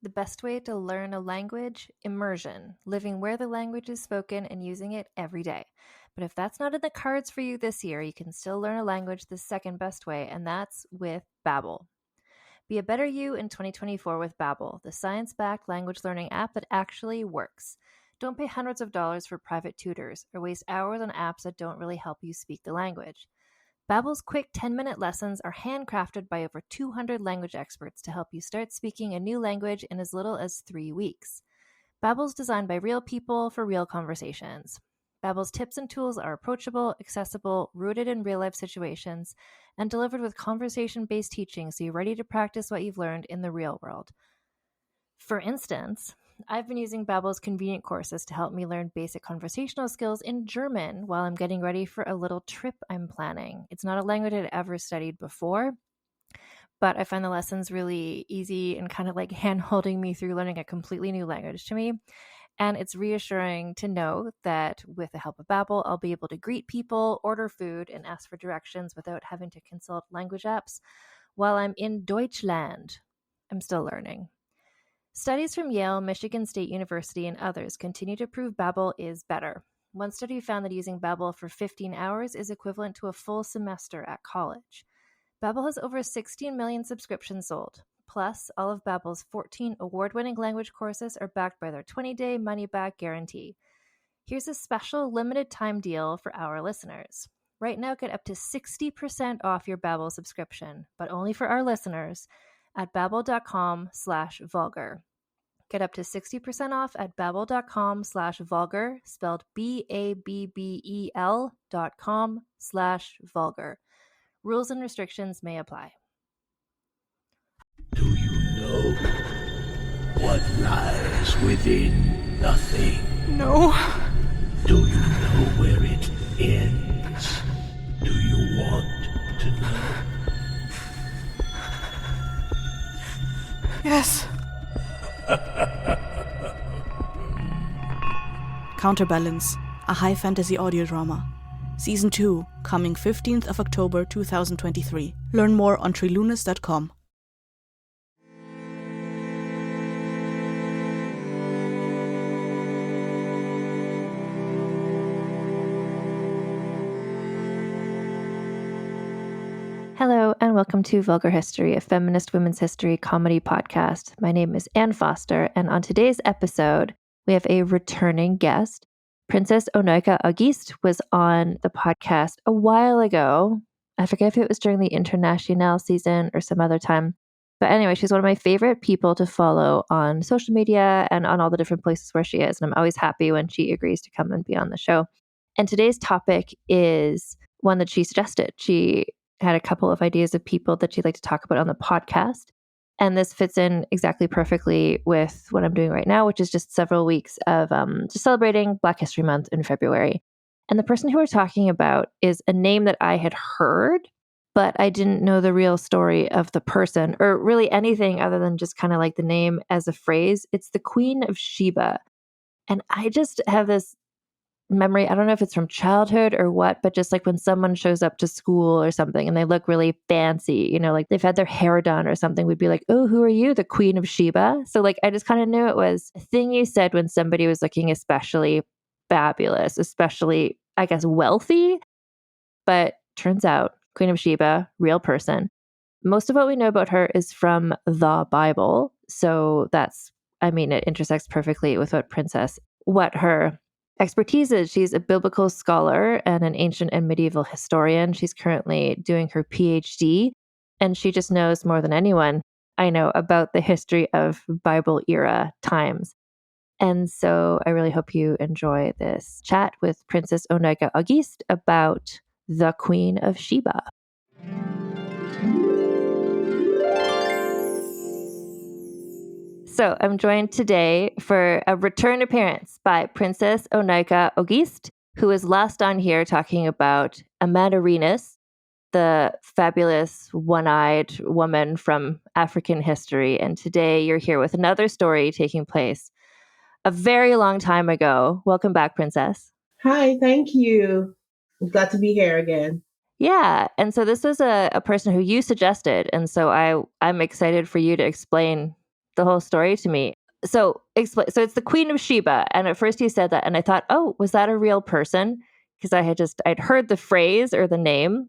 The best way to learn a language? Immersion, living where the language is spoken and using it every day. But if that's not in the cards for you this year, you can still learn a language the second best way, and that's with Babbel. Be a better you in 2024 with Babbel, the science-backed language learning app that actually works. Don't pay hundreds of dollars for private tutors or waste hours on apps that don't really help you speak the language. Babbel's quick 10-minute lessons are handcrafted by over 200 language experts to help you start speaking a new language in as little as 3 weeks. Babbel's designed by real people for real conversations. Babbel's tips and tools are approachable, accessible, rooted in real-life situations, and delivered with conversation-based teaching so you're ready to practice what you've learned in the real world. For instance, I've been using Babbel's convenient courses to help me learn basic conversational skills in German while I'm getting ready for a little trip I'm planning. It's not a language I'd ever studied before, but I find the lessons really easy and kind of like hand-holding me through learning a completely new language to me. And it's reassuring to know that with the help of Babbel, I'll be able to greet people, order food, and ask for directions without having to consult language apps while I'm in Deutschland. I'm still learning. Studies from Yale, Michigan State University, and others continue to prove Babbel is better. One study found that using Babbel for 15 hours is equivalent to a full semester at college. Babbel has over 16 million subscriptions sold. Plus, all of Babbel's 14 award-winning language courses are backed by their 20-day money-back guarantee. Here's a special limited-time deal for our listeners. Right now, get up to 60% off your Babbel subscription, but only for our listeners at babbel.com/vulgar. Get up to 60% off at babbel.com/vulgar, spelled BABBEL.com/vulgar. Rules and restrictions may apply. Do you know what lies within nothing? No. Do you know where it ends? Do you want to know? Yes. Counterbalance, a high fantasy audio drama. Season 2, coming 15th of October 2023. Learn more on trilunas.com. Hello, and welcome to Vulgar History, a feminist women's history comedy podcast. My name is Anne Foster, and on today's episode, we have a returning guest. Princess O'Nika Auguste was on the podcast a while ago. I forget if it was during the Internationale season or some other time. But anyway, she's one of my favorite people to follow on social media and on all the different places where she is. And I'm always happy when she agrees to come and be on the show. And today's topic is one that she suggested. She had a couple of ideas of people that she'd like to talk about on the podcast. And this fits in exactly perfectly with what I'm doing right now, which is just several weeks of just celebrating Black History Month in February. And the person who we're talking about is a name that I had heard, but I didn't know the real story of the person or really anything other than just kind of like the name as a phrase. It's the Queen of Sheba. And I just have this memory, I don't know if it's from childhood or what, but just like when someone shows up to school or something and they look really fancy, you know, like they've had their hair done or something, we'd be like, oh, who are you? The Queen of Sheba? So like, I just kind of knew it was a thing you said when somebody was looking especially fabulous, especially, I guess, wealthy. But turns out, Queen of Sheba, real person. Most of what we know about her is from the Bible. So it intersects perfectly with what her expertise is. She's a biblical scholar and an ancient and medieval historian. She's currently doing her PhD, and she just knows more than anyone I know about the history of Bible era times. And so I really hope you enjoy this chat with Princess O'Nika Auguste about the Queen of Sheba. So I'm joined today for a return appearance by Princess O'Nika Auguste, who was last on here talking about Amadarinas, the fabulous one-eyed woman from African history. And today you're here with another story taking place a very long time ago. Welcome back, Princess. Hi, thank you. I'm glad to be here again. Yeah. And so this was a person who you suggested. And so I'm excited for you to explain the whole story to me. So explain. So it's the Queen of Sheba, and at first you said that, and I thought, oh, was that a real person? Because I'd heard the phrase or the name,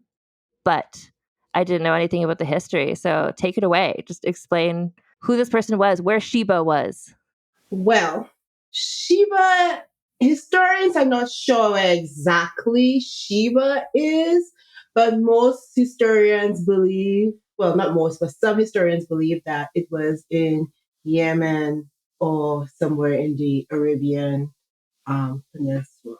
but I didn't know anything about the history. So take it away. Just explain who this person was, where Sheba was. Well, Sheba, historians are not sure where exactly Sheba is, but most historians believe, well, not most, but some historians believe that it was in Yemen or somewhere in the Arabian Peninsula.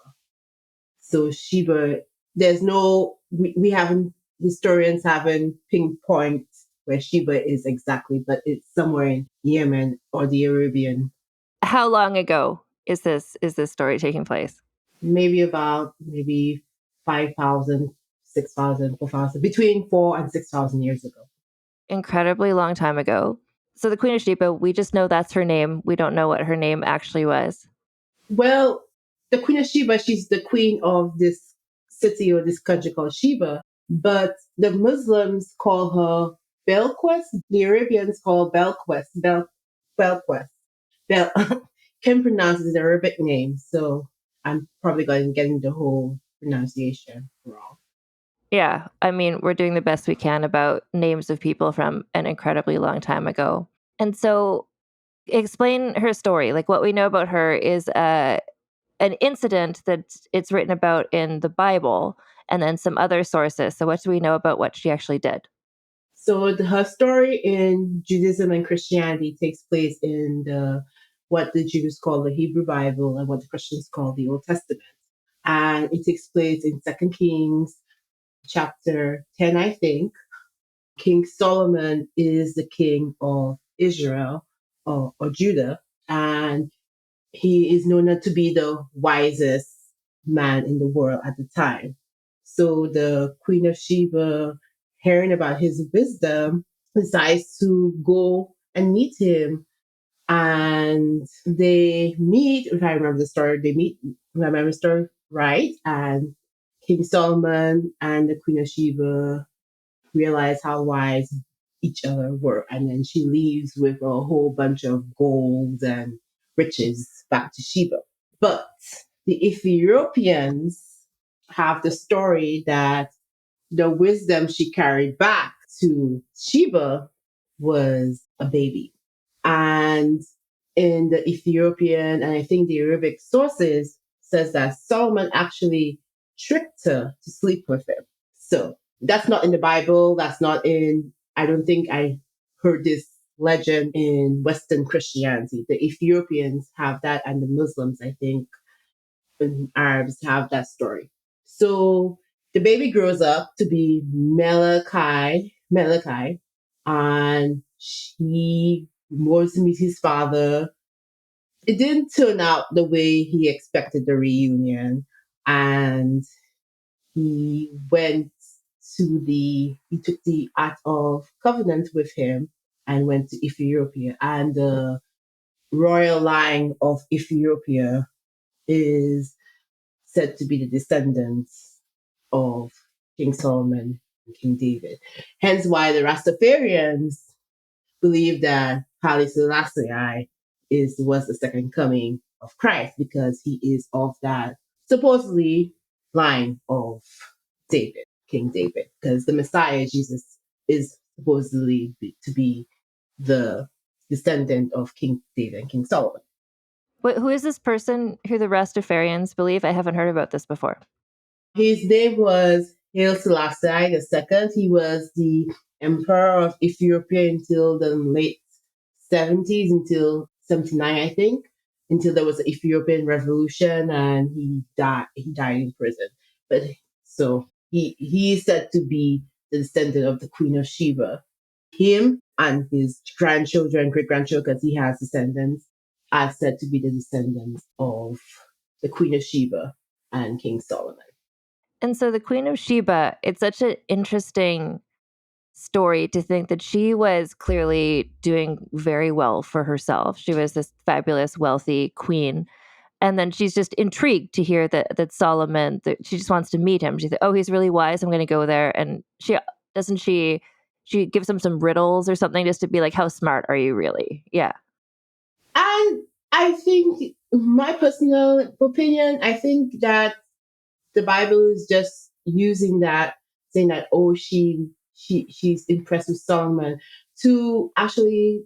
So Sheba, we haven't, historians haven't pinpoint where Sheba is exactly, but it's somewhere in Yemen or the Arabian. How long ago is this story taking place? Maybe 5,000, 6,000, 4,000, between 4 and 6,000 years ago. Incredibly long time ago. So the Queen of Sheba, we just know that's her name. We don't know what her name actually was. Well, the Queen of Sheba, she's the queen of this city or this country called Sheba, but the Muslims call her Belquest. The Arabians call Belquest. Belquest. Bel can pronounce the Arabic name, so I'm probably getting the whole pronunciation wrong. Yeah, I mean, we're doing the best we can about names of people from an incredibly long time ago. And so explain her story. Like what we know about her is an incident that it's written about in the Bible and then some other sources. So what do we know about what she actually did? So her story in Judaism and Christianity takes place in what the Jews call the Hebrew Bible and what the Christians call the Old Testament. And it takes place in Second Kings chapter 10, I think. King Solomon is the king of Israel or Judah, and he is known to be the wisest man in the world at the time. So the Queen of Sheba, hearing about his wisdom, decides to go and meet him. And they meet, if I remember the story, if I remember the story right. And King Solomon and the Queen of Sheba realize how wise each other were. And then she leaves with a whole bunch of gold and riches back to Sheba. But the Ethiopians have the story that the wisdom she carried back to Sheba was a baby. And in the Ethiopian and I think the Arabic sources says that Solomon actually tricked her to sleep with him. So that's not in the Bible. That's not in, I don't think I heard this legend in Western Christianity. The Ethiopians have that and the Muslims, I think, and Arabs have that story. So the baby grows up to be Malachi, and he wants to meet his father. It didn't turn out the way he expected the reunion, and he went he took the Ark of Covenant with him and went to Ethiopia. And the royal line of Ethiopia is said to be the descendants of King Solomon and King David. Hence why the Rastafarians believe that Haile Selassie was the second coming of Christ because he is of that supposedly line of David, King David, because the Messiah, Jesus, is supposedly to be the descendant of King David and King Solomon. Wait, who is this person who the Rastafarians believe? I haven't heard about this before. His name was Haile Selassie II. He was the emperor of Ethiopia until the late 70s, until 79, I think, until there was the Ethiopian revolution and he died. He died in prison. But so he is said to be the descendant of the Queen of Sheba. Him and his grandchildren, great grandchildren, because he has descendants, are said to be the descendants of the Queen of Sheba and King Solomon. And so the Queen of Sheba, it's such an interesting story to think that she was clearly doing very well for herself. She was this fabulous, wealthy queen. And then she's just intrigued to hear that Solomon, that she just wants to meet him. She said, oh, he's really wise. I'm going to go there. And she she gives him some riddles or something just to be like, how smart are you really? Yeah. And I think, my personal opinion, I think that the Bible is just using that, saying that, oh, she's impressed with Solomon, to actually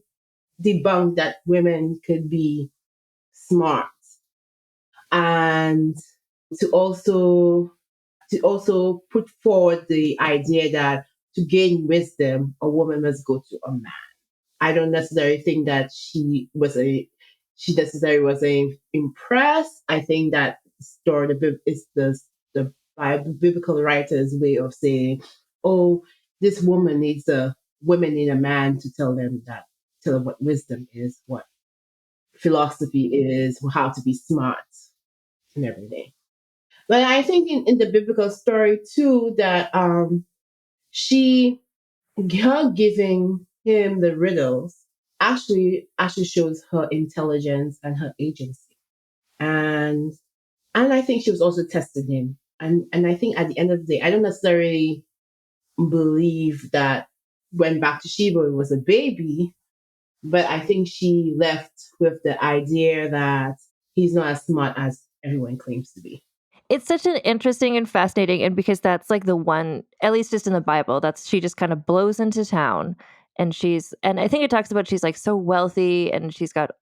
debunk that women could be smart, and to also put forward the idea that to gain wisdom, a woman must go to a man. I don't necessarily think that she necessarily was impressed. I think that story is the Bible, biblical writer's way of saying, oh, this women need a man to tell them what wisdom is, what philosophy is, how to be smart and everything. But I think in the biblical story too, that she her giving him the riddles actually shows her intelligence and her agency. And I think she was also testing him. And I think at the end of the day, I don't necessarily believe that went back to Sheba was a baby, but I think she left with the idea that he's not as smart as everyone claims to be. It's such an interesting and fascinating, and because that's like the one, at least just in the Bible, that's she just kind of blows into town, and I think it talks about she's like so wealthy and she's got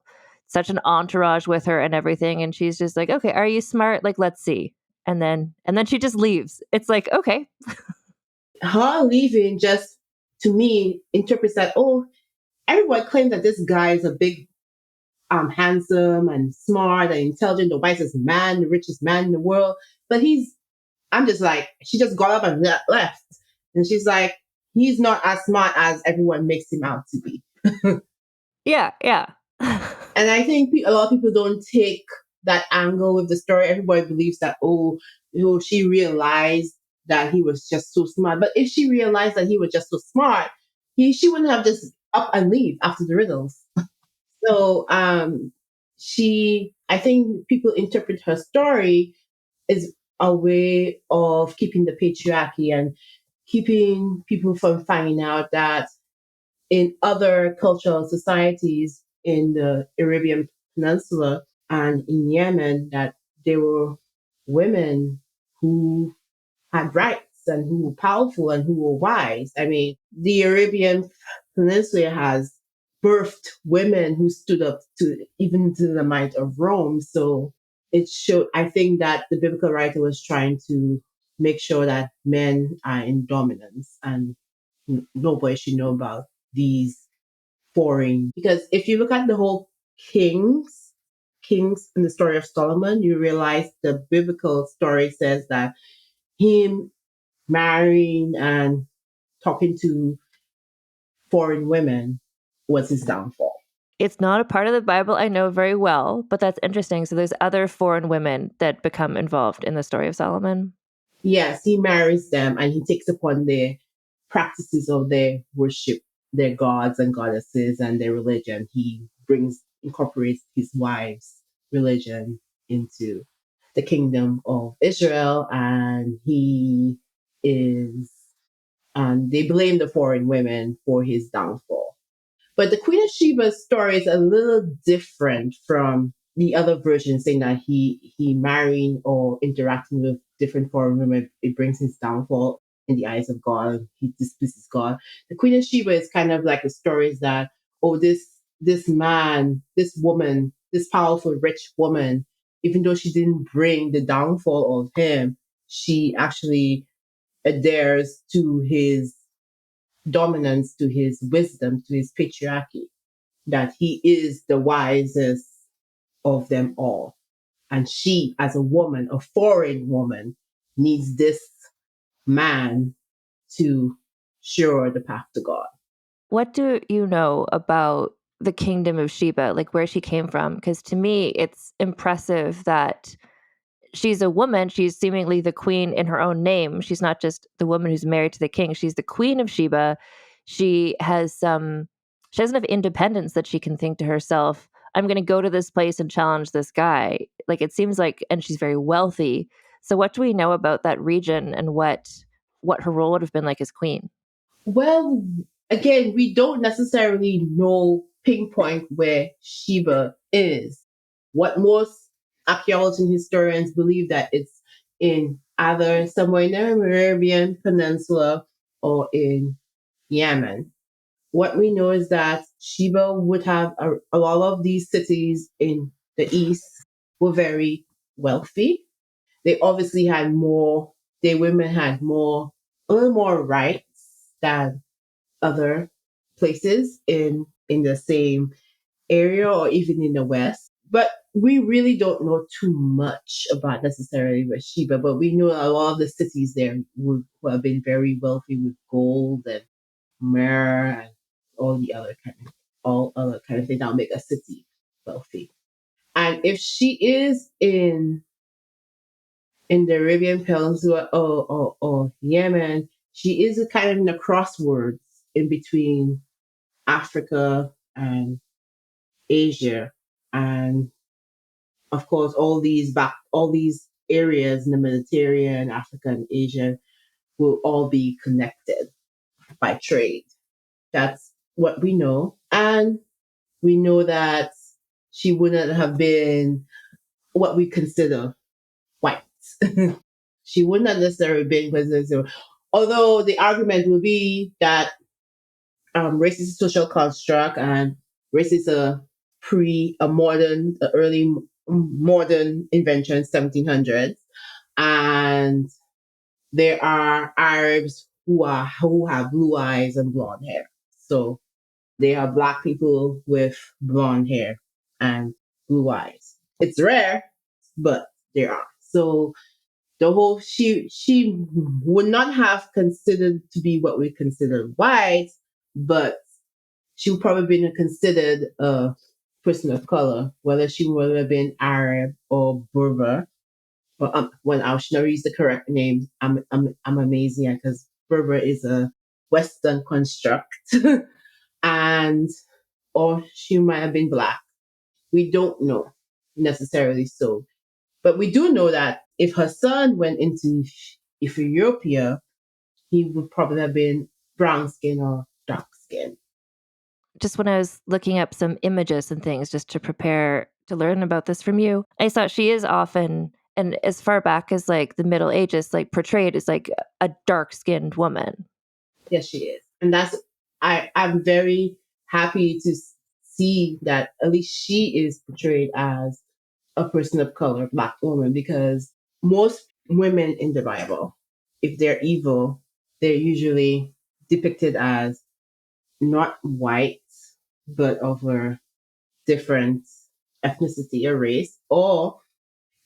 such an entourage with her and everything, and she's just like, okay, are you smart? Like, let's see. And then she just leaves. It's like, okay. Her leaving just, to me, interprets that, oh, everyone claims that this guy is a big, handsome and smart and intelligent, the wisest man, the richest man in the world. But I'm just like, she just got up and left. And she's like, he's not as smart as everyone makes him out to be. Yeah, yeah. And I think a lot of people don't take that angle with the story. Everybody believes that, oh, she realized that he was just so smart. But if she realized that he was just so smart, she wouldn't have just up and leave after the riddles. So I think people interpret her story as a way of keeping the patriarchy and keeping people from finding out that in other cultural societies in the Arabian Peninsula and in Yemen, that there were women who had rights and who were powerful and who were wise. I mean, the Arabian Peninsula has birthed women who stood up to even to the might of Rome. So it showed, I think that the biblical writer was trying to make sure that men are in dominance and nobody should know about these foreign. Because if you look at the whole kings in the story of Solomon, you realize the biblical story says that him marrying and talking to foreign women was his downfall. It's not a part of the Bible I know very well, but that's interesting. So there's other foreign women that become involved in the story of Solomon. Yes, he marries them and he takes upon their practices of their worship, their gods and goddesses and their religion. He incorporates his wife's religion into the kingdom of Israel, and they blame the foreign women for his downfall. But the Queen of Sheba's story is a little different from the other versions, saying that he marrying or interacting with different foreign women, it brings his downfall in the eyes of God. He displeases God. The Queen of Sheba is kind of like the stories that, oh, this man, this woman, this powerful rich woman, even though she didn't bring the downfall of him, she actually adheres to his dominance, to his wisdom, to his patriarchy, that he is the wisest of them all. And she, as a woman, a foreign woman, needs this man to show her the path to God. What do you know about the kingdom of Sheba, like where she came from? Because to me, it's impressive that she's a woman. She's seemingly the queen in her own name. She's not just the woman who's married to the king. She's the Queen of Sheba. She has enough independence that she can think to herself, I'm going to go to this place and challenge this guy. Like it seems like, and she's very wealthy. So what do we know about that region and what her role would have been like as queen? Well, again, we don't necessarily know pinpoint where Sheba is. What most archaeologists and historians believe that it's in either somewhere in the Arabian Peninsula or in Yemen. What we know is that Sheba would have a lot of these cities in the east were very wealthy. They obviously had more, their women had more, a little more rights than other places in the same area or even in the West. But we really don't know too much about necessarily Sheba, but we know a lot of the cities there who have been very wealthy with gold and myrrh and all the other kind of all other kind of things that make a city wealthy. And if she is in the Arabian Peninsula or Yemen, she is a kind of in the crossroads in between Africa and Asia. And of course, all these areas in the Mediterranean, Africa, and Asia will all be connected by trade. That's what we know. And we know that she wouldn't have been what we consider white. She wouldn't have necessarily been considered. Although the argument would be that race is a social construct and race is a early modern invention, 1700s, and there are Arabs who have blue eyes and blonde hair. So they are black people with blonde hair and blue eyes. It's rare, but there are. So the whole she would not have considered to be what we consider white, but she would probably been considered a person of color, whether she would have been Arab or Berber. But when I should not use the correct name, I'm amazing because Berber is a Western construct, and or she might have been black. We don't know necessarily so, but we do know that if her son went into Ethiopia, he would probably have been brown skin or dark skin. Just when I was looking up some images and things just to prepare to learn about this from you, I saw she is often, and as far back as like the Middle Ages, like portrayed as like a dark skinned woman. Yes, she is. And I'm very happy to see that at least she is portrayed as a person of color, black woman, because most women in the Bible, if they're evil, they're usually depicted as not white, but of a different ethnicity or race. Or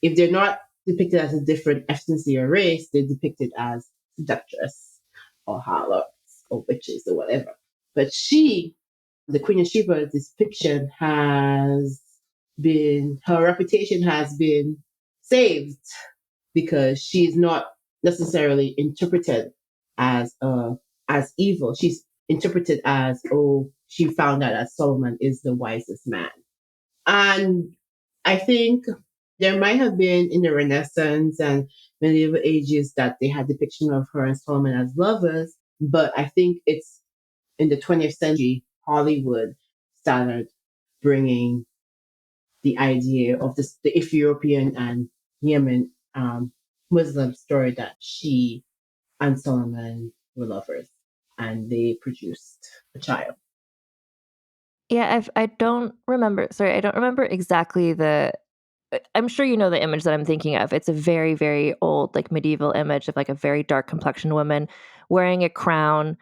if they're not depicted as a different ethnicity or race, they're depicted as seductress or harlots or witches or whatever. But the Queen of Sheba depiction her reputation has been saved because she's not necessarily interpreted as evil. She's interpreted as, oh, she found out that Solomon is the wisest man. And I think there might have been in the Renaissance and medieval ages that they had depiction of her and Solomon as lovers, but I think it's in the 20th century Hollywood started bringing the idea of the Ethiopian and Yemen Muslim story that she and Solomon were lovers and they produced a child. Yeah, I don't remember. Sorry, I don't remember exactly the. I'm sure you know the image that I'm thinking of. It's a very, very old, like medieval image of like a very dark complexioned woman wearing a crown.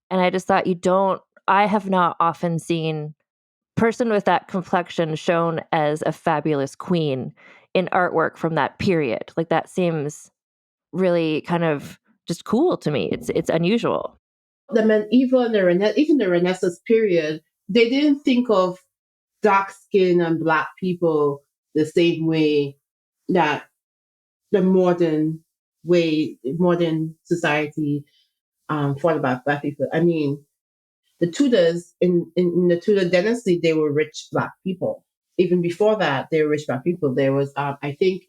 And I just thought you don't. I have not often seen person with that complexion shown as a fabulous queen in artwork from that period. Like that seems really kind of just cool to me. It's unusual. The medieval and even the Renaissance period, they didn't think of dark skin and black people the same way that the modern society thought about black people. I mean, the Tudors in the Tudor dynasty, they were rich black people. Even before that, they were rich black people. There was, I think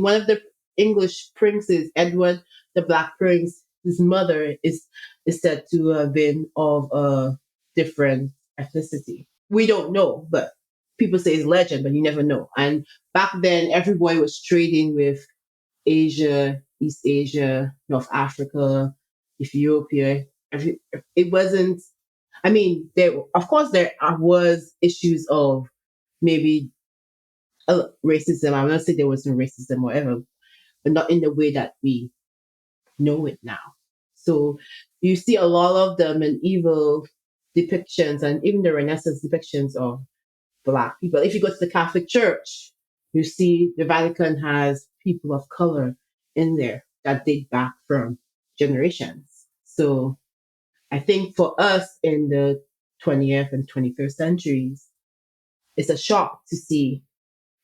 one of the English princes, Edward the Black Prince, his mother is is said to have been of a different ethnicity. We don't know, but people say it's legend, but you never know. And back then, everybody was trading with Asia, East Asia, North Africa, Ethiopia. It wasn't. I mean, there of course there was issues of maybe racism. I'm not saying there wasn't racism or whatever, but not in the way that we know it now. So you see a lot of the medieval depictions and even the Renaissance depictions of Black people. If you go to the Catholic Church, you see the Vatican has people of color in there that date back from generations. So I think for us in the 20th and 21st centuries, it's a shock to see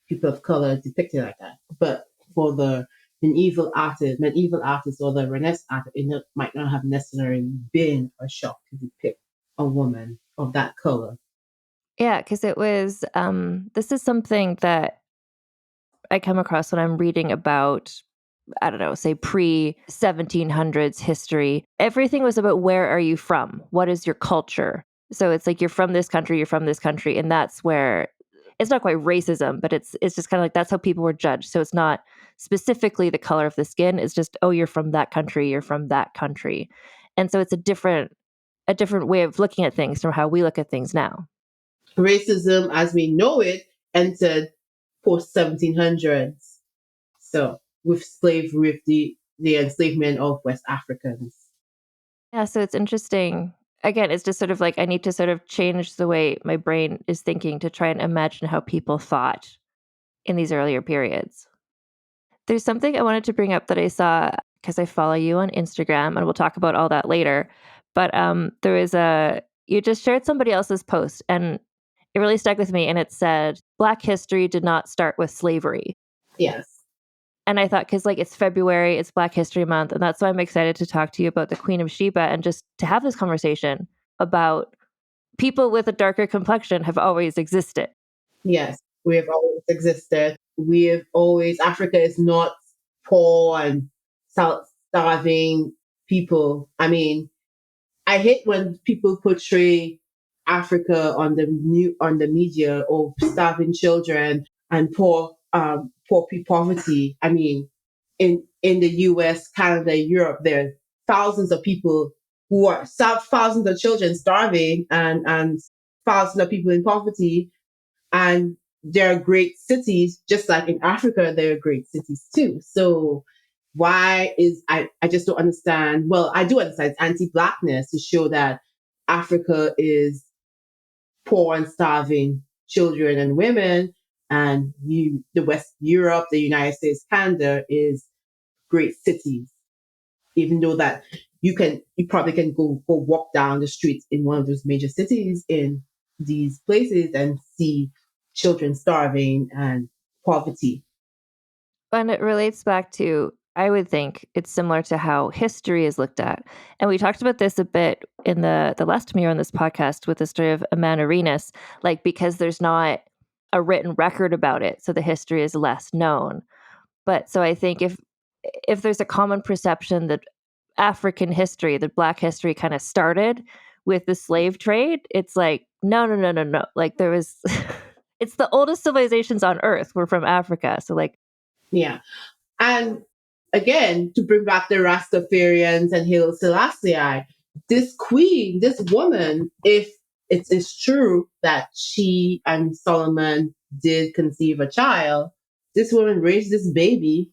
people of color depicted like that. But for the medieval artists or the Renaissance artists, might not have necessarily been a shock to depict a woman of that color. Yeah, because it was, this is something that I come across when I'm reading about, I don't know, say pre 1700s history. Everything was about where are you from? What is your culture? So it's like you're from this country, you're from this country, and that's where it's not quite racism, but it's just kind of like that's how people were judged. So it's not specifically the color of the skin. It's just, oh, you're from that country, you're from that country. And so it's a different way of looking at things from how we look at things now. Racism as we know it entered post 1700s. So with slavery, with the enslavement of West Africans. Yeah, so it's interesting. Again, it's just sort of like I need to sort of change the way my brain is thinking to try and imagine how people thought in these earlier periods. There's something I wanted to bring up that I saw because I follow you on Instagram, and we'll talk about all that later. But there was you just shared somebody else's post, and it really stuck with me. And it said, Black history did not start with slavery. Yes. And I thought, because like it's February, it's Black History Month, and that's why I'm excited to talk to you about the Queen of Sheba and just to have this conversation about people with a darker complexion have always existed. Yes, we have always existed. Africa is not poor and starving people. I mean, I hate when people portray Africa on the media of starving children and poverty. I mean, in the U.S., Canada, Europe, there are thousands of people thousands of children starving and thousands of people in poverty, and there are great cities, just like in Africa, there are great cities too. So I just don't understand. Well, I do understand it's anti-Blackness to show that Africa is poor and starving children and women, and the West Europe, the United States, Canada is great cities. Even though that you probably can go walk down the streets in one of those major cities in these places and see children starving and poverty. And it relates back to, I would think it's similar to how history is looked at. And we talked about this a bit in the last time you were on this podcast with the story of Amanirenas, like because there's not a written record about it, so the history is less known. But so I think if there's a common perception that African history, that Black history kind of started with the slave trade, it's like, no. Like there was, it's the oldest civilizations on earth were from Africa. So like, Yeah. And again, to bring back the Rastafarians and Haile Selassie, this woman, if it is true that she and Solomon did conceive a child, this woman raised this baby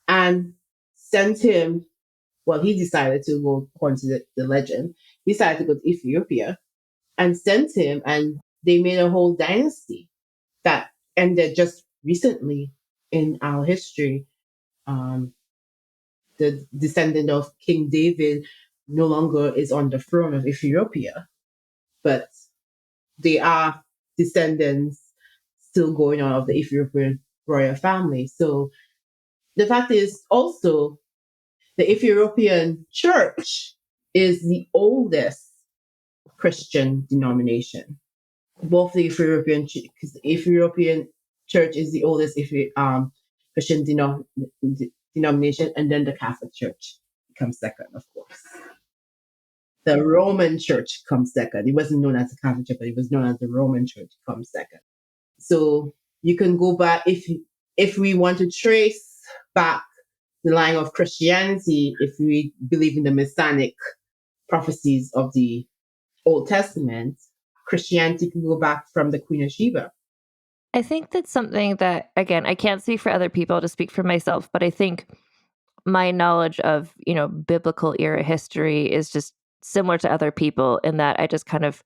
and sent him. Well, he decided to go, according to the legend, he decided to go to Ethiopia and sent him, and they made a whole dynasty that ended just recently in our history. The descendant of King David no longer is on the throne of Ethiopia, but they are descendants still going on of the Ethiopian royal family. So the fact is also the Ethiopian church is the oldest Christian denomination. Both the Ethiopian, because the Ethiopian church is the oldest Christian denomination, and then the Catholic Church comes second, of course. The Roman Church comes second. It wasn't known as the Catholic Church, but it was known as the Roman Church comes second. So you can go back if we want to trace back the line of Christianity, if we believe in the Messianic prophecies of the Old Testament, Christianity can go back from the Queen of Sheba. I think that's something that, again, I can't speak for other people, to speak for myself, but I think my knowledge of, biblical era history is just similar to other people in that I just kind of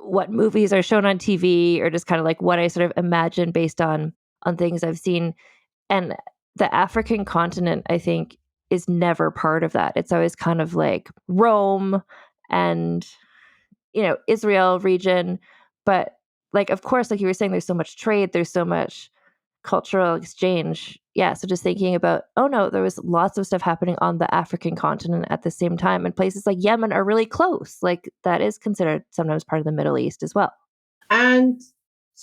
what movies are shown on TV or just kind of like what I sort of imagine based on things I've seen. And the African continent, I think, is never part of that. It's always kind of like Rome and, Israel region. But like, of course, like you were saying, there's so much trade, there's so much cultural exchange. Yeah. So just thinking about, oh no, there was lots of stuff happening on the African continent at the same time. And places like Yemen are really close. Like that is considered sometimes part of the Middle East as well. And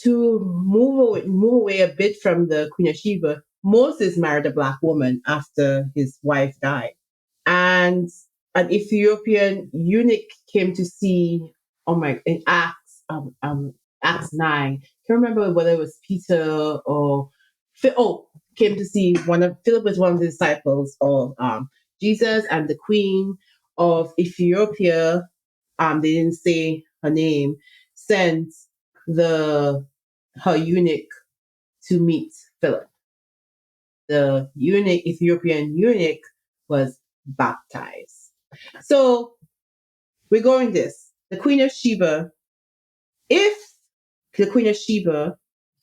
to move away a bit from the Queen of Sheba, Moses married a black woman after his wife died. And an Ethiopian eunuch came to see, in Acts 9. Can't remember whether it was Peter or came to see Philip was one of the disciples of Jesus, and the Queen of Ethiopia, they didn't say her name, sent her eunuch to meet Philip. The Ethiopian eunuch was baptized. So we're going this. The Queen of Sheba, if the Queen of Sheba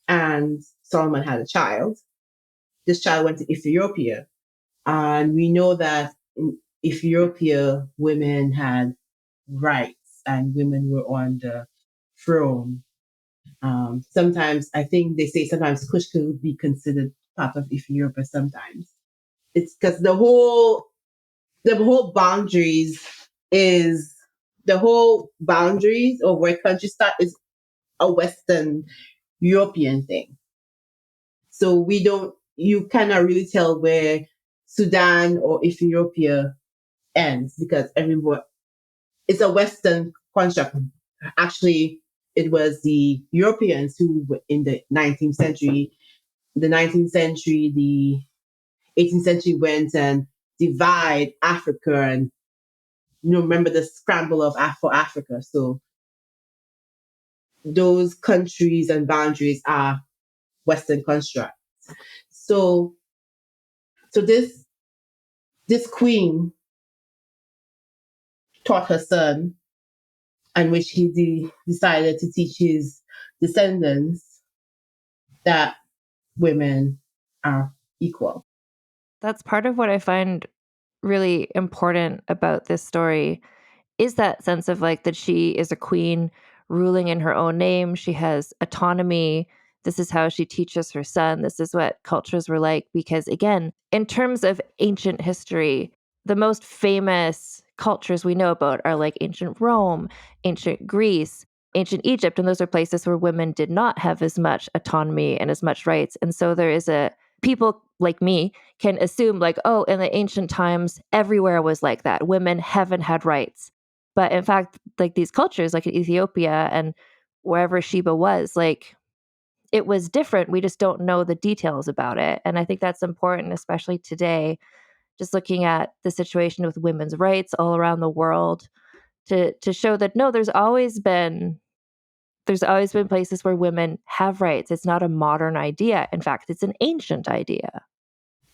and Solomon had a child, this child went to Ethiopia. And we know that in Ethiopia, women had rights and women were on the throne. Sometimes, I think they say sometimes Kush could be considered part of Ethiopia sometimes. It's because the whole boundaries of where countries start is a Western European thing. So you cannot really tell where Sudan or Ethiopia ends because it's a Western construct. Actually, it was the Europeans who, in the 19th century, the 18th century, went and divide Africa, and remember the scramble for Africa. So those countries and boundaries are Western constructs. So this queen taught her son, and which he decided to teach his descendants that women are equal. That's part of what I find really important about this story is that sense of like that she is a queen ruling in her own name. She has autonomy. This is how she teaches her son. This is what cultures were like. Because again, in terms of ancient history, the most famous cultures we know about are like ancient Rome, ancient Greece, ancient Egypt. And those are places where women did not have as much autonomy and as much rights. And so people like me can assume like, oh, in the ancient times, everywhere was like that. Women haven't had rights. But in fact, like these cultures, like in Ethiopia and wherever Sheba was, like it was different. We just don't know the details about it. And I think that's important, especially today, just looking at the situation with women's rights all around the world to show that no, there's always been places where women have rights. It's not a modern idea. In fact, it's an ancient idea.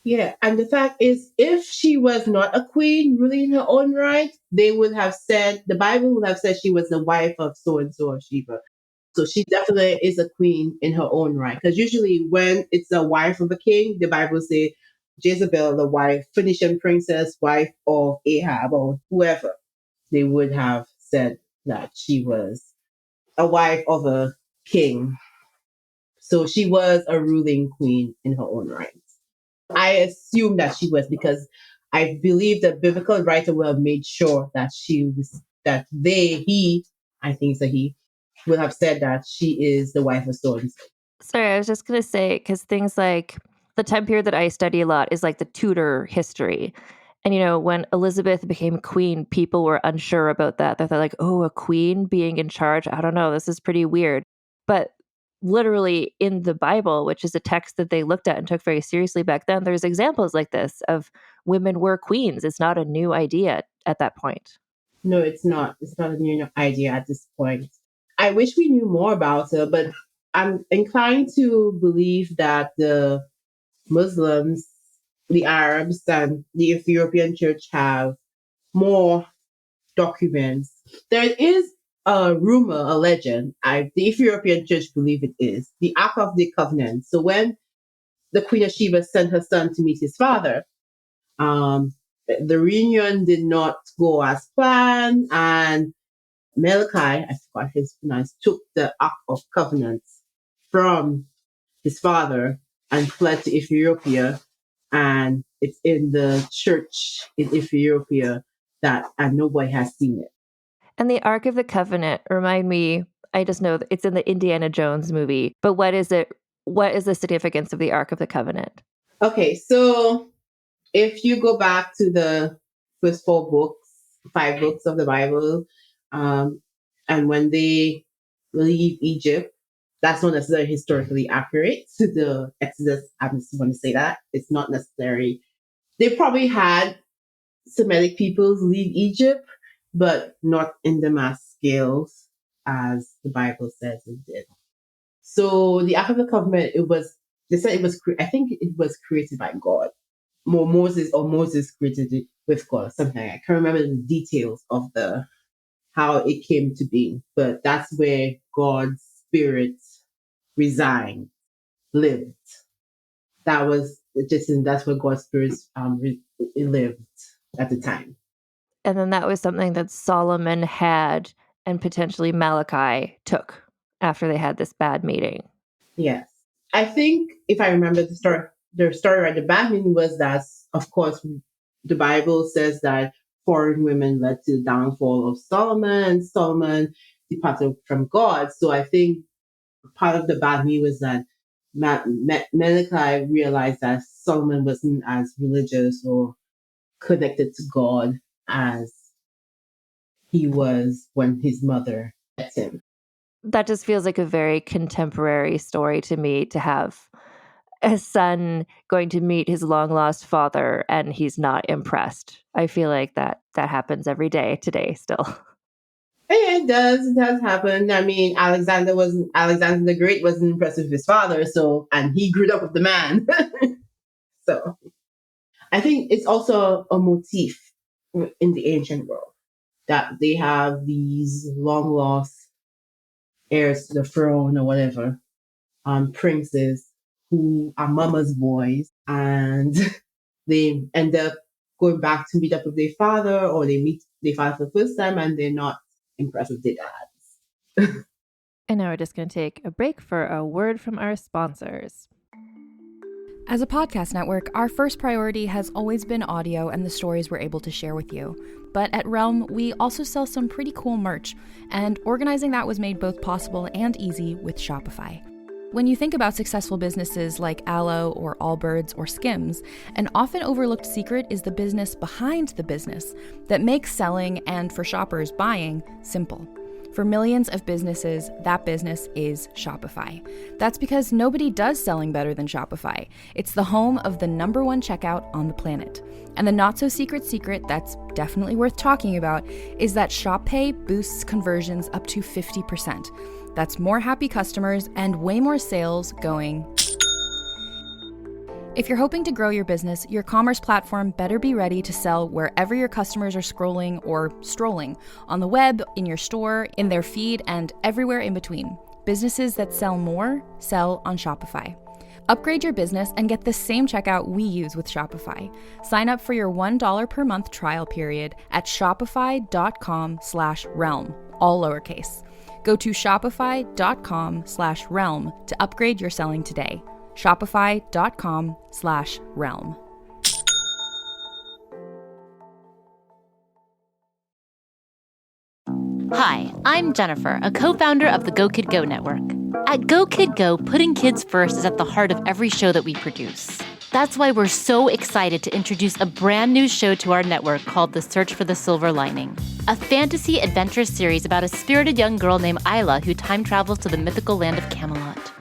Yeah, and the fact is, if she was not a queen ruling in her own right, the Bible would have said she was the wife of so and so of Sheba. So she definitely is a queen in her own right. Because usually when it's a wife of a king, the Bible say Jezebel, the wife, Phoenician princess, wife of Ahab or whoever, they would have said that she was a wife of a king. So she was a ruling queen in her own right. I assume that she was because I believe the biblical writer will have made sure that I think it's a he, will have said that she is the wife of so and so. Sorry, I was just going to say, because things like the time period that I study a lot is like the Tudor history. And, when Elizabeth became queen, people were unsure about that. They're like, oh, a queen being in charge? I don't know. This is pretty weird. But literally in the Bible, which is a text that they looked at and took very seriously back then, there's examples like this of women were queens. It's not a new idea at that point. No, it's not. It's not a new idea at this point. I wish we knew more about her, but I'm inclined to believe that the Muslims, the Arabs, and the Ethiopian church have more documents. There is a rumor, a legend. The Ethiopian church believe it is the Ark of the Covenant. So when the Queen of Sheba sent her son to meet his father, the reunion did not go as planned, and Malachi, I forgot his pronounced, took the Ark of Covenant from his father and fled to Ethiopia. And it's in the church in Ethiopia and nobody has seen it. And the Ark of the Covenant, remind me, I just know that it's in the Indiana Jones movie, but what is it? What is the significance of the Ark of the Covenant? Okay, so if you go back to the first 5 books of the Bible, and when they leave Egypt, that's not necessarily historically accurate to the Exodus. I'm just going to say that. It's not necessary. They probably had Semitic peoples leave Egypt, but not in the mass scales as the Bible says it did. So the Ark of the Covenant, they said I think it was created by God. Moses created it with God, something. I can't remember the details of how it came to be, but that's where God's spirit lived. That's where God's spirit lived at the time. And then that was something that Solomon had and potentially Malachi took after they had this bad meeting. Yes. I think if I remember the story right, the bad meaning was that, of course, the Bible says that foreign women led to the downfall of Solomon, and Solomon departed from God. So I think part of the bad meaning was that Malachi realized that Solomon wasn't as religious or connected to God as he was when his mother met him. That just feels like a very contemporary story to me, to have a son going to meet his long-lost father and he's not impressed. I feel like that happens every day today still. Yeah, it does. It does happen. I mean, Alexander the Great wasn't impressed with his father, and he grew up with the man. So I think it's also a motif in the ancient world that they have these long-lost heirs to the throne or whatever, princes who are mama's boys, and they end up going back to meet up with their father, or they meet their father for the first time and they're not impressed with their dads. And now we're just going to take a break for a word from our sponsors. As a podcast network, our first priority has always been audio and the stories we're able to share with you. But at Realm, we also sell some pretty cool merch, and organizing that was made both possible and easy with Shopify. When you think about successful businesses like Aloe or Allbirds or Skims, an often overlooked secret is the business behind the business that makes selling and, for shoppers, buying simple. For millions of businesses, that business is Shopify. That's because nobody does selling better than Shopify. It's the home of the #1 checkout on the planet. And the not-so-secret secret that's definitely worth talking about is that Shop Pay boosts conversions up to 50%. That's more happy customers and way more sales going. If you're hoping to grow your business, your commerce platform better be ready to sell wherever your customers are scrolling or strolling, on the web, in your store, in their feed, and everywhere in between. Businesses that sell more sell on Shopify. Upgrade your business and get the same checkout we use with Shopify. Sign up for your $1 per month trial period at shopify.com/realm, all lowercase. Go to shopify.com/realm to upgrade your selling today. Shopify.com/realm. Hi, I'm Jennifer, a co-founder of the Go Kid Go network. At Go Kid Go, putting kids first is at the heart of every show that we produce. That's why we're so excited to introduce a brand new show to our network called The Search for the Silver Lining, a fantasy adventure series about a spirited young girl named Isla who time travels to the mythical land of Camelot.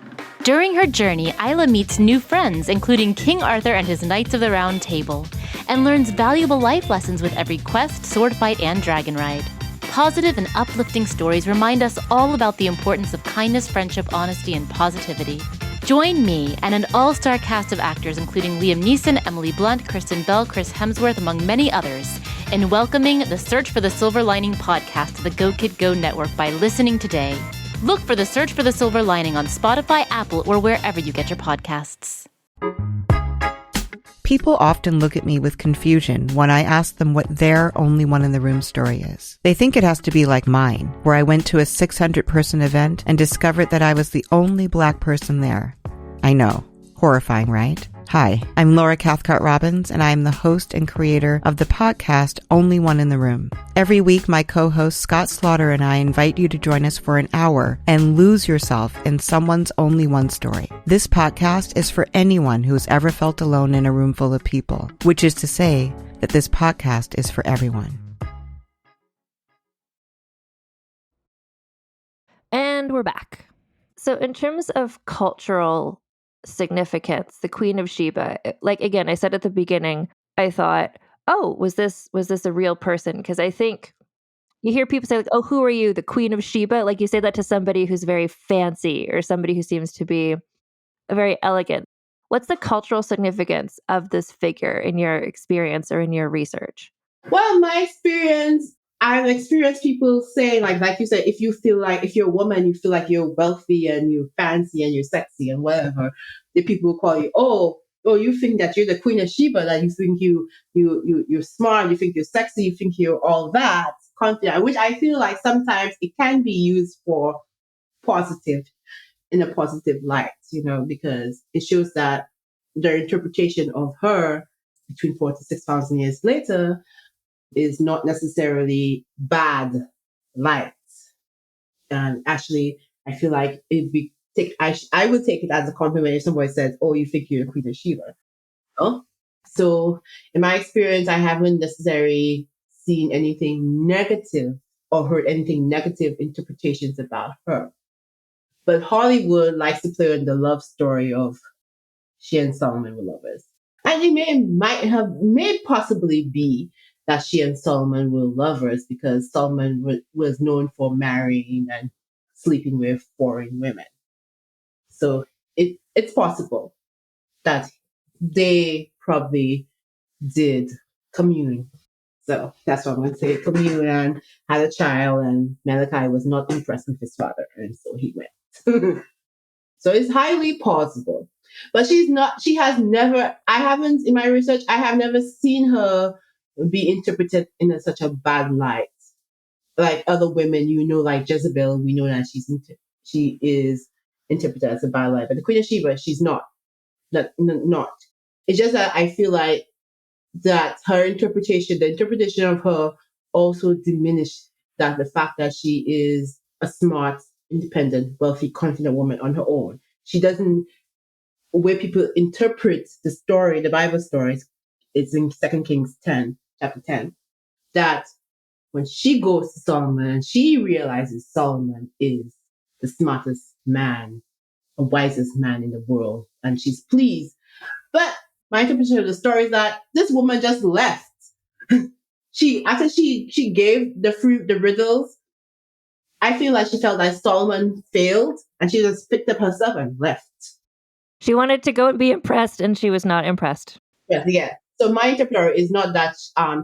During her journey, Isla meets new friends, including King Arthur and his Knights of the Round Table, and learns valuable life lessons with every quest, sword fight, and dragon ride. Positive and uplifting stories remind us all about the importance of kindness, friendship, honesty, and positivity. Join me and an all-star cast of actors including Liam Neeson, Emily Blunt, Kristen Bell, Chris Hemsworth, among many others, in welcoming the Search for the Silver Lining podcast to the Go Kid Go network by listening today. Look for the Search for the Silver Lining on Spotify, Apple, or wherever you get your podcasts. People often look at me with confusion when I ask them what their only one in the room story is. They think it has to be like mine, where I went to a 600-person event and discovered that I was the only Black person there. I know. Horrifying, right? Hi, I'm Laura Cathcart-Robbins, and I am the host and creator of the podcast Only One in the Room. Every week, my co-host Scott Slaughter and I invite you to join us for an hour and lose yourself in someone's only one story. This podcast is for anyone who's ever felt alone in a room full of people, which is to say that this podcast is for everyone. And we're back. So in terms of cultural significance, the Queen of Sheba, like again, I said at the beginning, I thought, oh, was this a real person? Because I think you hear people say like, oh, who are you, the Queen of Sheba? Like you say that to somebody who's very fancy or somebody who seems to be very elegant. What's the cultural significance of this figure in your experience or in your research? Well, my experience, I've experienced people saying, like you said, if you're a woman, you feel like you're wealthy and you're fancy and you're sexy and whatever, the people will call you, oh, you think that you're the Queen of Sheba, that you think you're smart, you think you're sexy, you think you're all that, confident, which I feel like sometimes it can be used for positive, in a positive light, because it shows that their interpretation of her between 4,000 to 6,000 years later is not necessarily bad light. And actually, I feel like I would take it as a compliment if somebody says, oh, you think you're a Queen of Sheba. Oh? So in my experience, I haven't necessarily seen anything negative or heard anything negative interpretations about her. But Hollywood likes to play on the love story of she and Solomon were lovers. And it may possibly be that she and Solomon were lovers because Solomon was known for marrying and sleeping with foreign women. So it's possible that they probably did commune. So that's what I'm going to say. Commune and had a child, and Malachi was not impressed with his father, and so he went. So it's highly possible. But in my research, I have never seen her be interpreted in such a bad light. Like other women, like Jezebel, we know that she is interpreted as a bad light. But the Queen of Sheba, she's not. Not. It's just that I feel like that the interpretation of her also diminished the fact that she is a smart, independent, wealthy, confident woman on her own. She doesn't, where people interpret the story, the Bible stories, it's in 2 Kings 10, chapter 10, that when she goes to Solomon and she realizes Solomon is the smartest man, the wisest man in the world, and she's pleased. But my interpretation of the story is that this woman just left. After she gave the riddles, I feel like she felt that Solomon failed and she just picked up herself and left. She wanted to go and be impressed, and she was not impressed. Yeah. So my interpretation is not that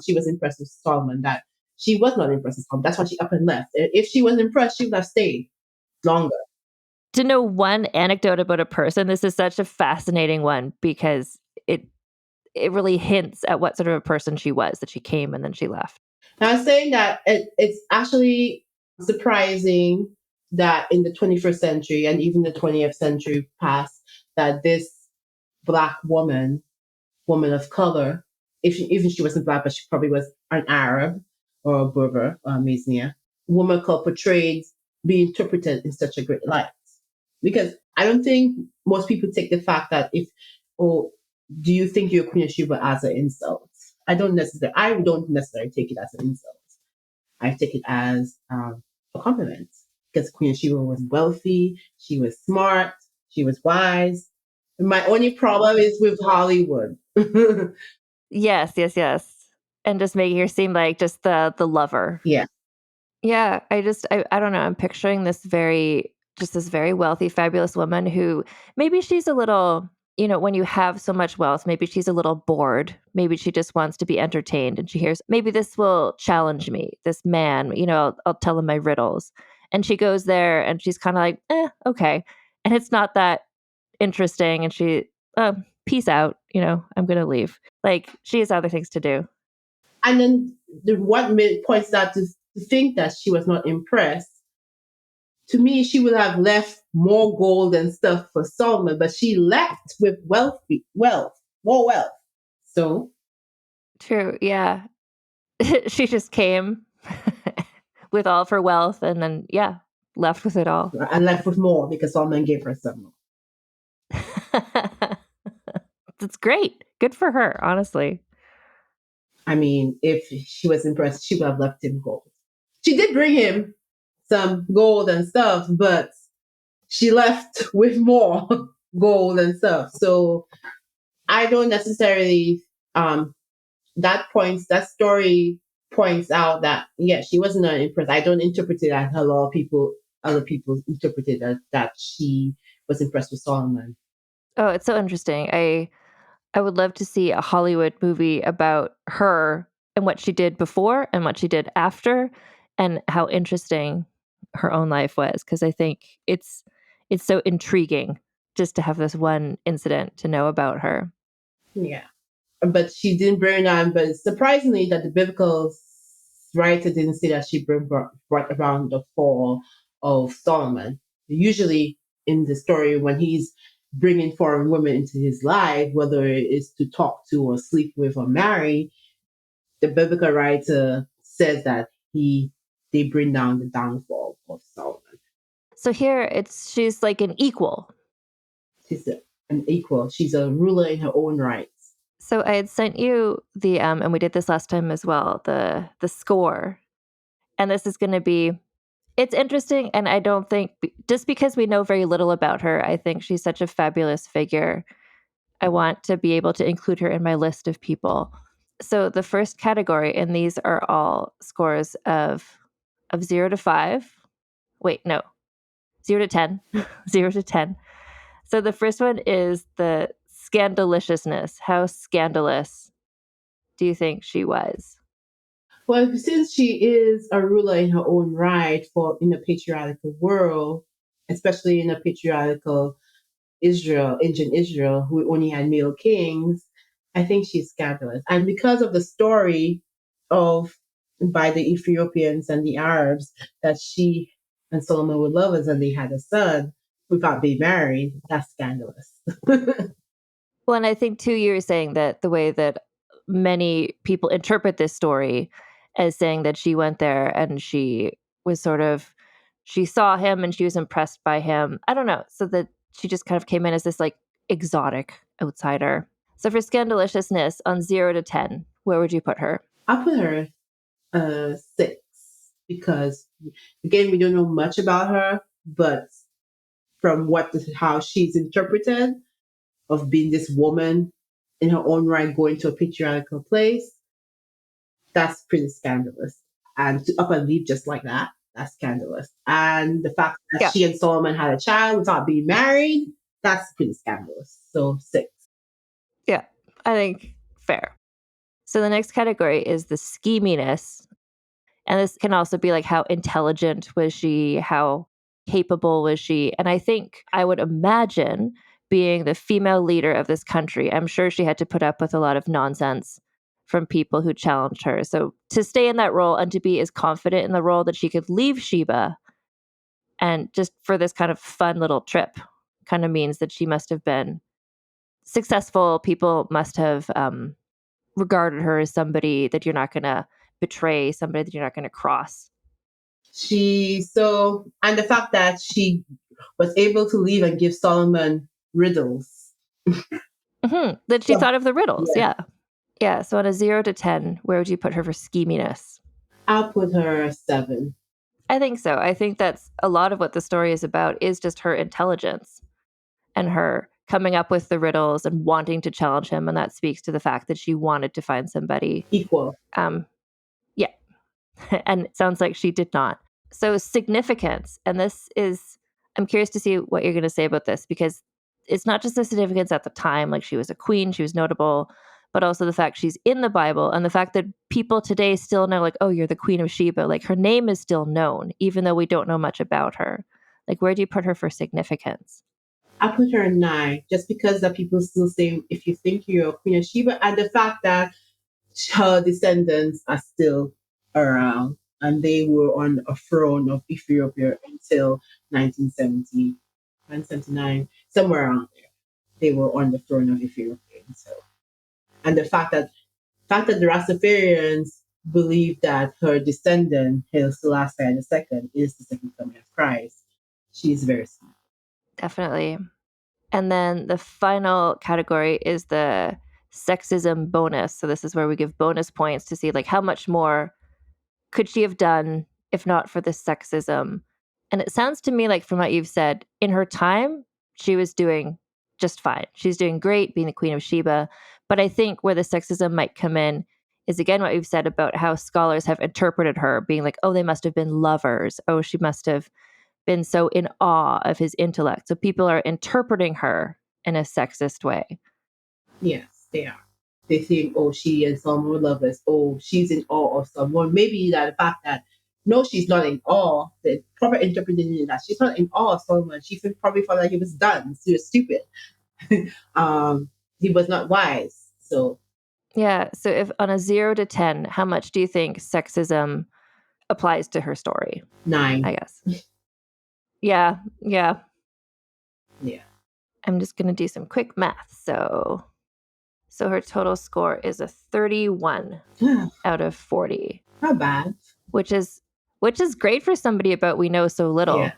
she was impressed with Solomon, that she was not impressed with Solomon. That's why she up and left. If she was impressed, she would have stayed longer. To know one anecdote about a person, this is such a fascinating one because it really hints at what sort of a person she was, that she came and then she left. Now, I was saying that it's actually surprising that in the 21st century and even the 20th century past, that this Black woman of color, even she wasn't Black, but she probably was an Arab or a Berber or a Miznia, woman portrayed, be interpreted in such a great light. Because I don't think most people take the fact that do you think you're Queen of Sheba as an insult? I don't necessarily take it as an insult. I take it as a compliment because Queen of Sheba was wealthy, she was smart, she was wise. My only problem is with Hollywood. Yes, yes, yes. And just making her seem like just the lover. Yeah. Yeah, I don't know, I'm picturing this very wealthy, fabulous woman who maybe she's a little, when you have so much wealth, maybe she's a little bored. Maybe she just wants to be entertained and she hears, maybe this will challenge me, this man, I'll tell him my riddles. And she goes there and she's kind of like, okay. And it's not that interesting. And she, peace out, I'm going to leave. Like she has other things to do. And then points out to think that she was not impressed. To me, she would have left more gold and stuff for Solomon, but she left with more wealth. So True. Yeah. She just came with all of her wealth and then, yeah, left with it all. I left with more because Solomon gave her some more. That's great. Good for her, honestly. I mean, if she was impressed, she would have left him gold. She did bring him some gold and stuff, but she left with more gold and stuff. So I don't necessarily that story points out that she wasn't impressed. I don't interpret it as other people interpreted that she was impressed with Solomon. Oh, it's so interesting. I would love to see a Hollywood movie about her and what she did before and what she did after and how interesting her own life was, because I think it's so intriguing just to have this one incident to know about her. Yeah. But she didn't burn down. But surprisingly, that the biblical writer didn't say that she brought around the fall of Solomon. Usually in the story, when he's bringing foreign women into his life, whether it's to talk to or sleep with or marry, the biblical writer says that they bring down the downfall of Solomon. So here she's like an equal. She's an equal. She's a ruler in her own right. So I had sent you the and we did this last time as well, the score. And this is going to be, it's interesting, and I don't think just because we know very little about her, I think she's such a fabulous figure. I want to be able to include her in my list of people. So the first category, and these are all scores of 0 to 5. Wait, no. 0 to 10. 0 to 10. So the first one is the scandaliciousness. How scandalous do you think she was? Well, since she is a ruler in her own right in a patriarchal world, especially in a patriarchal ancient Israel, who only had male kings, I think she's scandalous. And because of the story by the Ethiopians and the Arabs that she and Solomon were lovers and they had a son without being married, that's scandalous. Well, and I think too, you're saying that the way that many people interpret this story as saying that she went there and she saw him and she was impressed by him. I don't know. So that she just kind of came in as this like exotic outsider. So for scandaliciousness on 0 to 10, where would you put her? I'll put her 6 because, again, we don't know much about her, but from how she's interpreted of being this woman in her own right going to a patriarchal place, that's pretty scandalous. And to up and leave just like that, that's scandalous. And the fact that she and Solomon had a child without being married, that's pretty scandalous. So 6. Yeah, I think fair. So the next category is the scheminess. And this can also be like, how intelligent was she? How capable was she? And I think I would imagine, being the female leader of this country, I'm sure she had to put up with a lot of nonsense from people who challenged her. So to stay in that role and to be as confident in the role that she could leave Sheba and just for this kind of fun little trip kind of means that she must have been successful. People must have regarded her as somebody that you're not going to betray, somebody that you're not going to cross. And the fact that she was able to leave and give Solomon riddles. That she So, thought of the riddles. yeah. Yeah. So on a 0 to 10, where would you put her for scheminess? I'll put her a 7. I think so. I think that's a lot of what the story is about is just her intelligence and her coming up with the riddles and wanting to challenge him. And that speaks to the fact that she wanted to find somebody. Equal. Yeah. And it sounds like she did not. So significance. And this is, I'm curious to see what you're going to say about this, because it's not just the significance at the time, like she was a queen, she was notable, but also the fact she's in the Bible and the fact that people today still know, like, oh, you're the Queen of Sheba. Like her name is still known, even though we don't know much about her. Like, where do you put her for significance? I put her a 9, just because that people still say, if you think you're a Queen of Sheba, and the fact that her descendants are still around, and they were on a throne of Ethiopia until 1970, 1979, somewhere around there. They were on the throne of Ethiopia. So, and the fact that the Rastafarians believe that her descendant, Haile Selassie II, is the second coming of Christ. She's very smart. Definitely. And then the final category is the sexism bonus. So this is where we give bonus points to see, like, how much more could she have done if not for the sexism. And it sounds to me like, from what you've said, in her time, she was doing just fine. She's doing great being the Queen of Sheba. But I think where the sexism might come in is, again, what you've said about how scholars have interpreted her being like, oh, they must have been lovers. Oh, she must have been so in awe of his intellect. So people are interpreting her in a sexist way. Yes, they are. They think, oh, she and someone were lovers. Oh, she's in awe of someone. Maybe that the fact that, no, she's not in awe. The proper interpretation is that she's not in awe of someone. She probably thought that he was dumb. He was stupid. He was not wise. So, yeah. So if on a 0 to 10, how much do you think sexism applies to her story? 9. I guess. Yeah. I'm just going to do some quick math. So her total score is a 31 out of 40. Not bad. Which is great for somebody about we know so little. Yeah.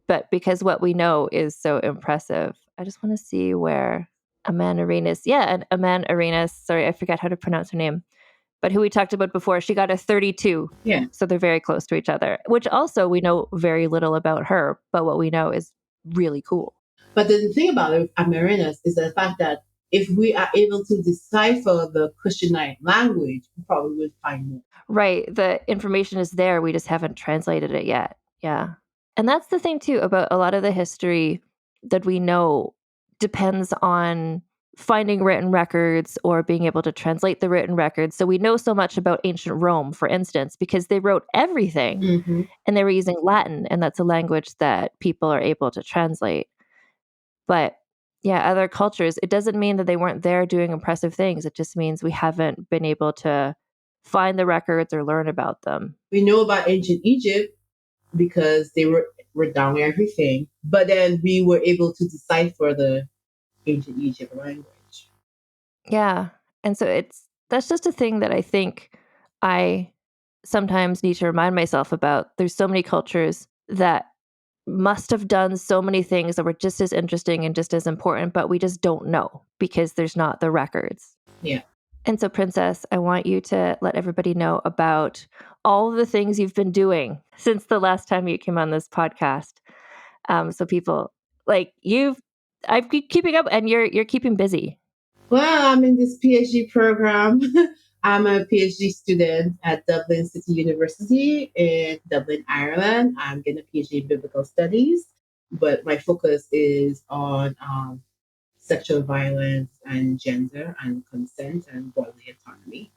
But because what we know is so impressive. I just want to see where Aman Arenas. Yeah, and Aman Arenas, sorry, I forgot how to pronounce her name. But who we talked about before, she got a 32. Yeah. So they're very close to each other, which also we know very little about her, but what we know is really cool. But the thing about Amerinus is the fact that if we are able to decipher the Christianite language, we probably would find more. Right. The information is there. We just haven't translated it yet. Yeah. And that's the thing, too, about a lot of the history that we know depends on finding written records or being able to translate the written records. So we know so much about ancient Rome, for instance, because they wrote everything and they were using Latin. And that's a language that people are able to translate. But yeah, other cultures, it doesn't mean that they weren't there doing impressive things. It just means we haven't been able to find the records or learn about them. We know about ancient Egypt because they were down everything, but then we were able to decipher the ancient Egypt language. Yeah. And so that's just a thing that I think I sometimes need to remind myself about. There's so many cultures that must have done so many things that were just as interesting and just as important, but we just don't know because there's not the records. Yeah. And so, Princess, I want you to let everybody know about all of the things you've been doing since the last time you came on this podcast. So people like I'm keeping up, and you're keeping busy. Well, I'm in this PhD program. I'm a PhD student at Dublin City University in Dublin, Ireland. I'm getting a PhD in biblical studies, but my focus is on sexual violence and gender and consent and bodily autonomy.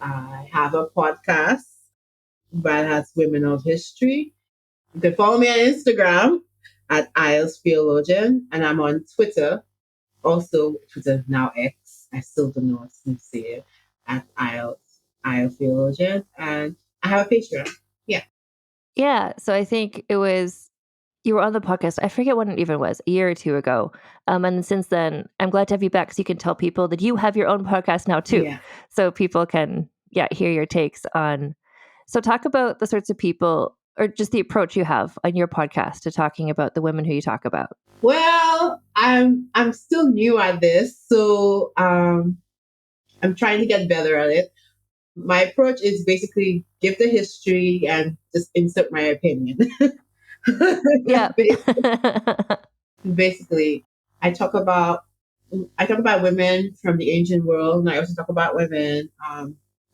I have a podcast that has Women of History. You can follow me on Instagram at Isles Theologian, and I'm on Twitter, also Twitter, now X. I still don't know what to say it, at Isles Theologian, and I have a Patreon. Yeah. So I think you were on the podcast. I forget when it even was, a year or two ago. And since then, I'm glad to have you back so you can tell people that you have your own podcast now too. Yeah. So people can, hear your takes on. So talk about the sorts of people or just the approach you have on your podcast to talking about the women who you talk about. Well, I'm still new at this, so I'm trying to get better at it. My approach is basically give the history and just insert my opinion. Yeah. Basically, I talk about I talk about women from the ancient world, and I also talk about women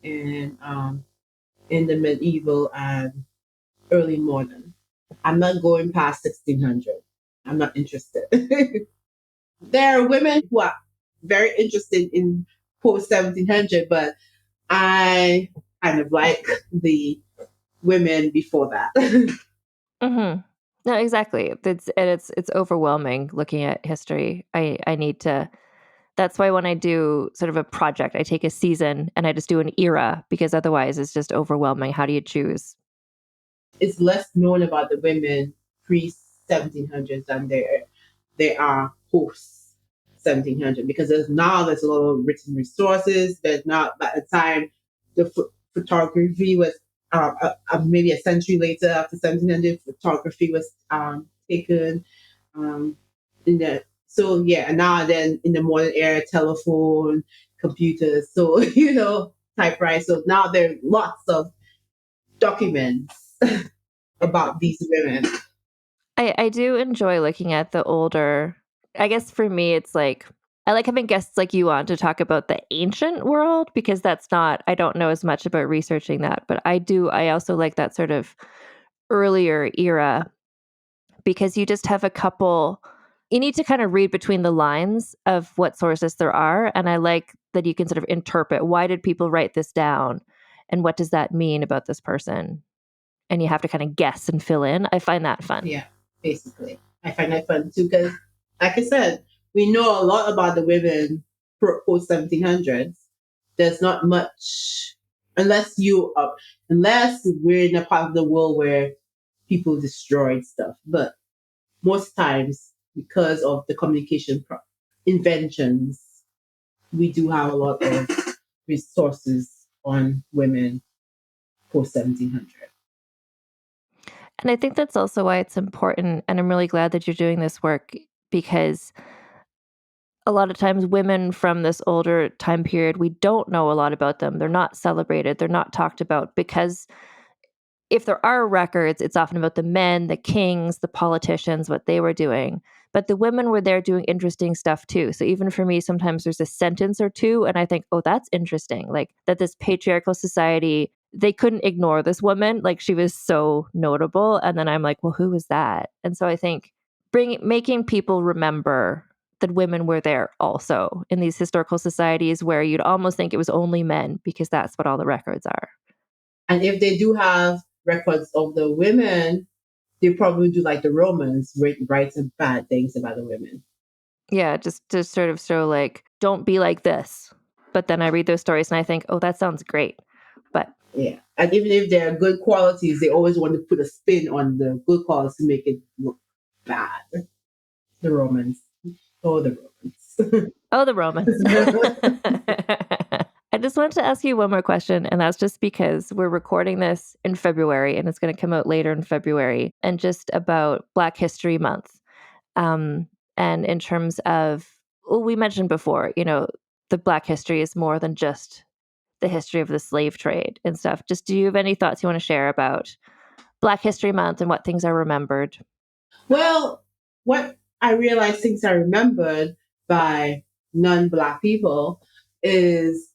in in the medieval and early modern. I'm not going past 1600. I'm not interested. There are women who are very interested in post 1700, but I kind of like the women before that. Mm-hmm. No, exactly. It's overwhelming looking at history. I need to. That's why when I do sort of a project, I take a season and I just do an era because otherwise it's just overwhelming. How do you choose? It's less known about the women pre 1700s than there are post 1700 because there's a lot of written resources. There's not by the time the photography was maybe a century later after 1700 photography was taken. Um, in the so yeah, and now then in the modern era, telephone, computers, so typewriter. So now there are lots of documents about these women. I do enjoy looking at the older. I guess for me, it's like I like having guests like you on to talk about the ancient world because that's not. I don't know as much about researching that, but I do. I also like that sort of earlier era because you just have a couple. You need to kind of read between the lines of what sources there are, and I like that you can sort of interpret why did people write this down, and what does that mean about this person, and you have to kind of guess and fill in. I find that fun. Yeah, basically. I find that fun too because, like I said, we know a lot about the women post 1700s. There's not much, unless unless we're in a part of the world where people destroyed stuff. But most times, because of the communication inventions, we do have a lot of resources on women post 1700. And I think that's also why it's important. And I'm really glad that you're doing this work because a lot of times women from this older time period, we don't know a lot about them. They're not celebrated, they're not talked about because if there are records, it's often about the men, the kings, the politicians, what they were doing. But the women were there doing interesting stuff too. So even for me, sometimes there's a sentence or two, and I think, oh, that's interesting. Like that this patriarchal society, they couldn't ignore this woman. Like she was so notable. And then I'm like, well, who was that? And so I think making people remember that women were there also in these historical societies where you'd almost think it was only men because that's what all the records are. And if they do have records of the women, they probably do like the Romans, write some bad things about the women. Yeah, just to sort of show like, don't be like this. But then I read those stories and I think, oh, that sounds great. But yeah, and even if they're good qualities, they always want to put a spin on the good qualities to make it look bad. The Romans. Oh, the Romans. oh, the Romans. I just wanted to ask you one more question, and that's just because we're recording this in February and it's going to come out later in February, and just about Black History Month. And in terms of, well, we mentioned before, the Black history is more than just the history of the slave trade and stuff. Just do you have any thoughts you want to share about Black History Month and what things are remembered? Well, what I realized things I remembered by non-Black people is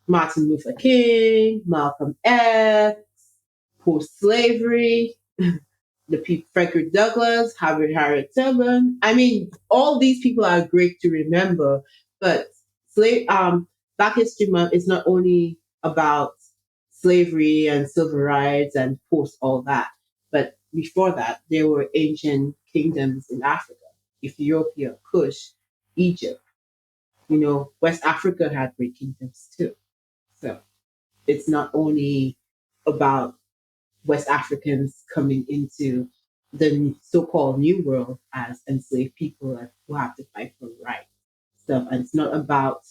Martin Luther King, Malcolm X, post-slavery, Frederick Douglass, Harriet Tubman. I mean, all these people are great to remember, but Black History Month is not only about slavery and civil rights and post all that, but before that, there were ancient kingdoms in Africa, Ethiopia, Kush, Egypt. West Africa had great kingdoms too. So it's not only about West Africans coming into the so-called New World as enslaved people who have to fight for rights. Stuff, and it's not about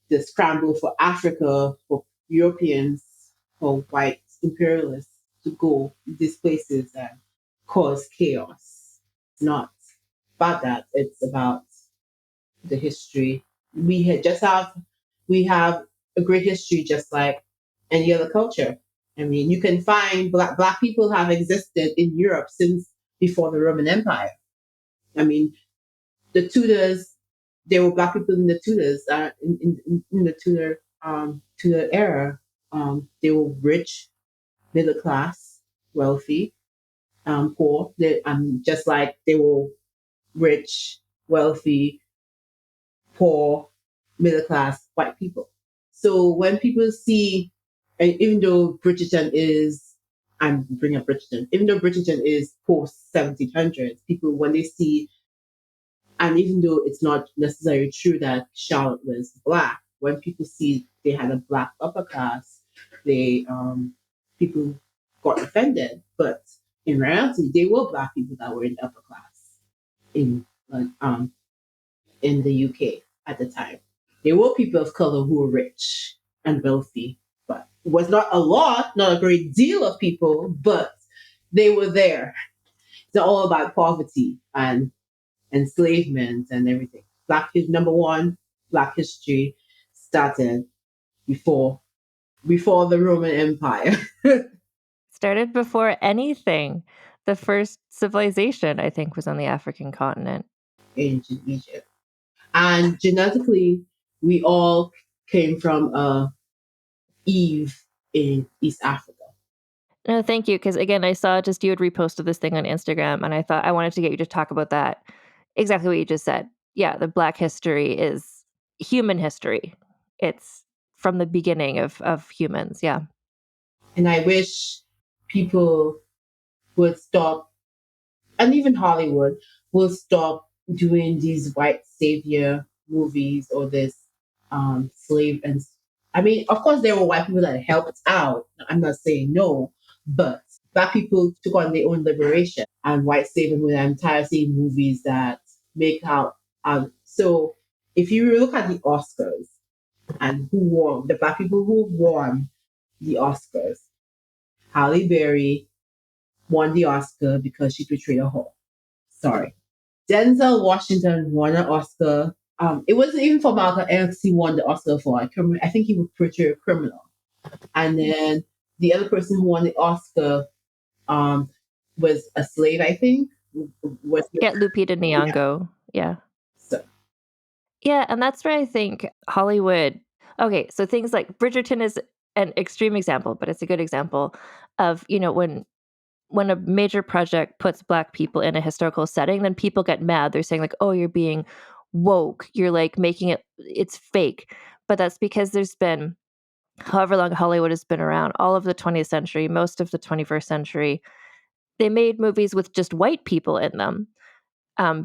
the scramble for Africa for Europeans or white imperialists to go these places and cause chaos. It's not about that. It's about the history. We have a great history just like any other culture. I mean, you can find black people have existed in Europe since before the Roman Empire. I mean, the Tudors, there were black people in the Tudors, in the Tudor era. They were rich, middle class, wealthy, poor. Just like they were rich, wealthy, poor, middle class white people. So when people see, and even though Bridgerton is, I'm bringing up Bridgerton, even though Bridgerton is post 1700s, people, when they see, and even though it's not necessarily true that Charlotte was black, when people see they had a black upper class, they people got offended. But in reality, they were black people that were in the upper class in like, in the UK at the time. There were people of color who were rich and wealthy, but it was not a lot, not a great deal of people, but they were there. It's all about poverty and enslavement and everything. Number one, Black history started before the Roman Empire. Started before anything. The first civilization, I think, was on the African continent. Ancient Egypt. And genetically, we all came from Eve in East Africa. No, thank you. Because again, I saw just you had reposted this thing on Instagram, and I thought I wanted to get you to talk about that. Exactly what you just said. Yeah, the Black history is human history. It's from the beginning of humans. Yeah. And I wish people would stop, and even Hollywood will stop doing these white savior movies or this slave and I mean, of course, there were white people that helped out. I'm not saying no, but black people took on their own liberation, and white savior movies. I'm tired of seeing movies that make out. So if you look at the Oscars and who won, the black people who won the Oscars, Halle Berry won the Oscar because she portrayed a whore. Sorry. Denzel Washington won an Oscar. It wasn't even for Malcolm X he won the Oscar for. I think he would portray a criminal. And then the other person who won the Oscar was a slave, I think. Yeah, Lupita Nyong'o. Yeah. So, Yeah, and that's where I think Hollywood. Okay, so things like Bridgerton is an extreme example, but it's a good example of, when a major project puts black people in a historical setting, then people get mad. They're saying like, "Oh, you're being woke. You're like making it's fake." But that's because there's been however long Hollywood has been around, all of the 20th century, most of the 21st century, they made movies with just white people in them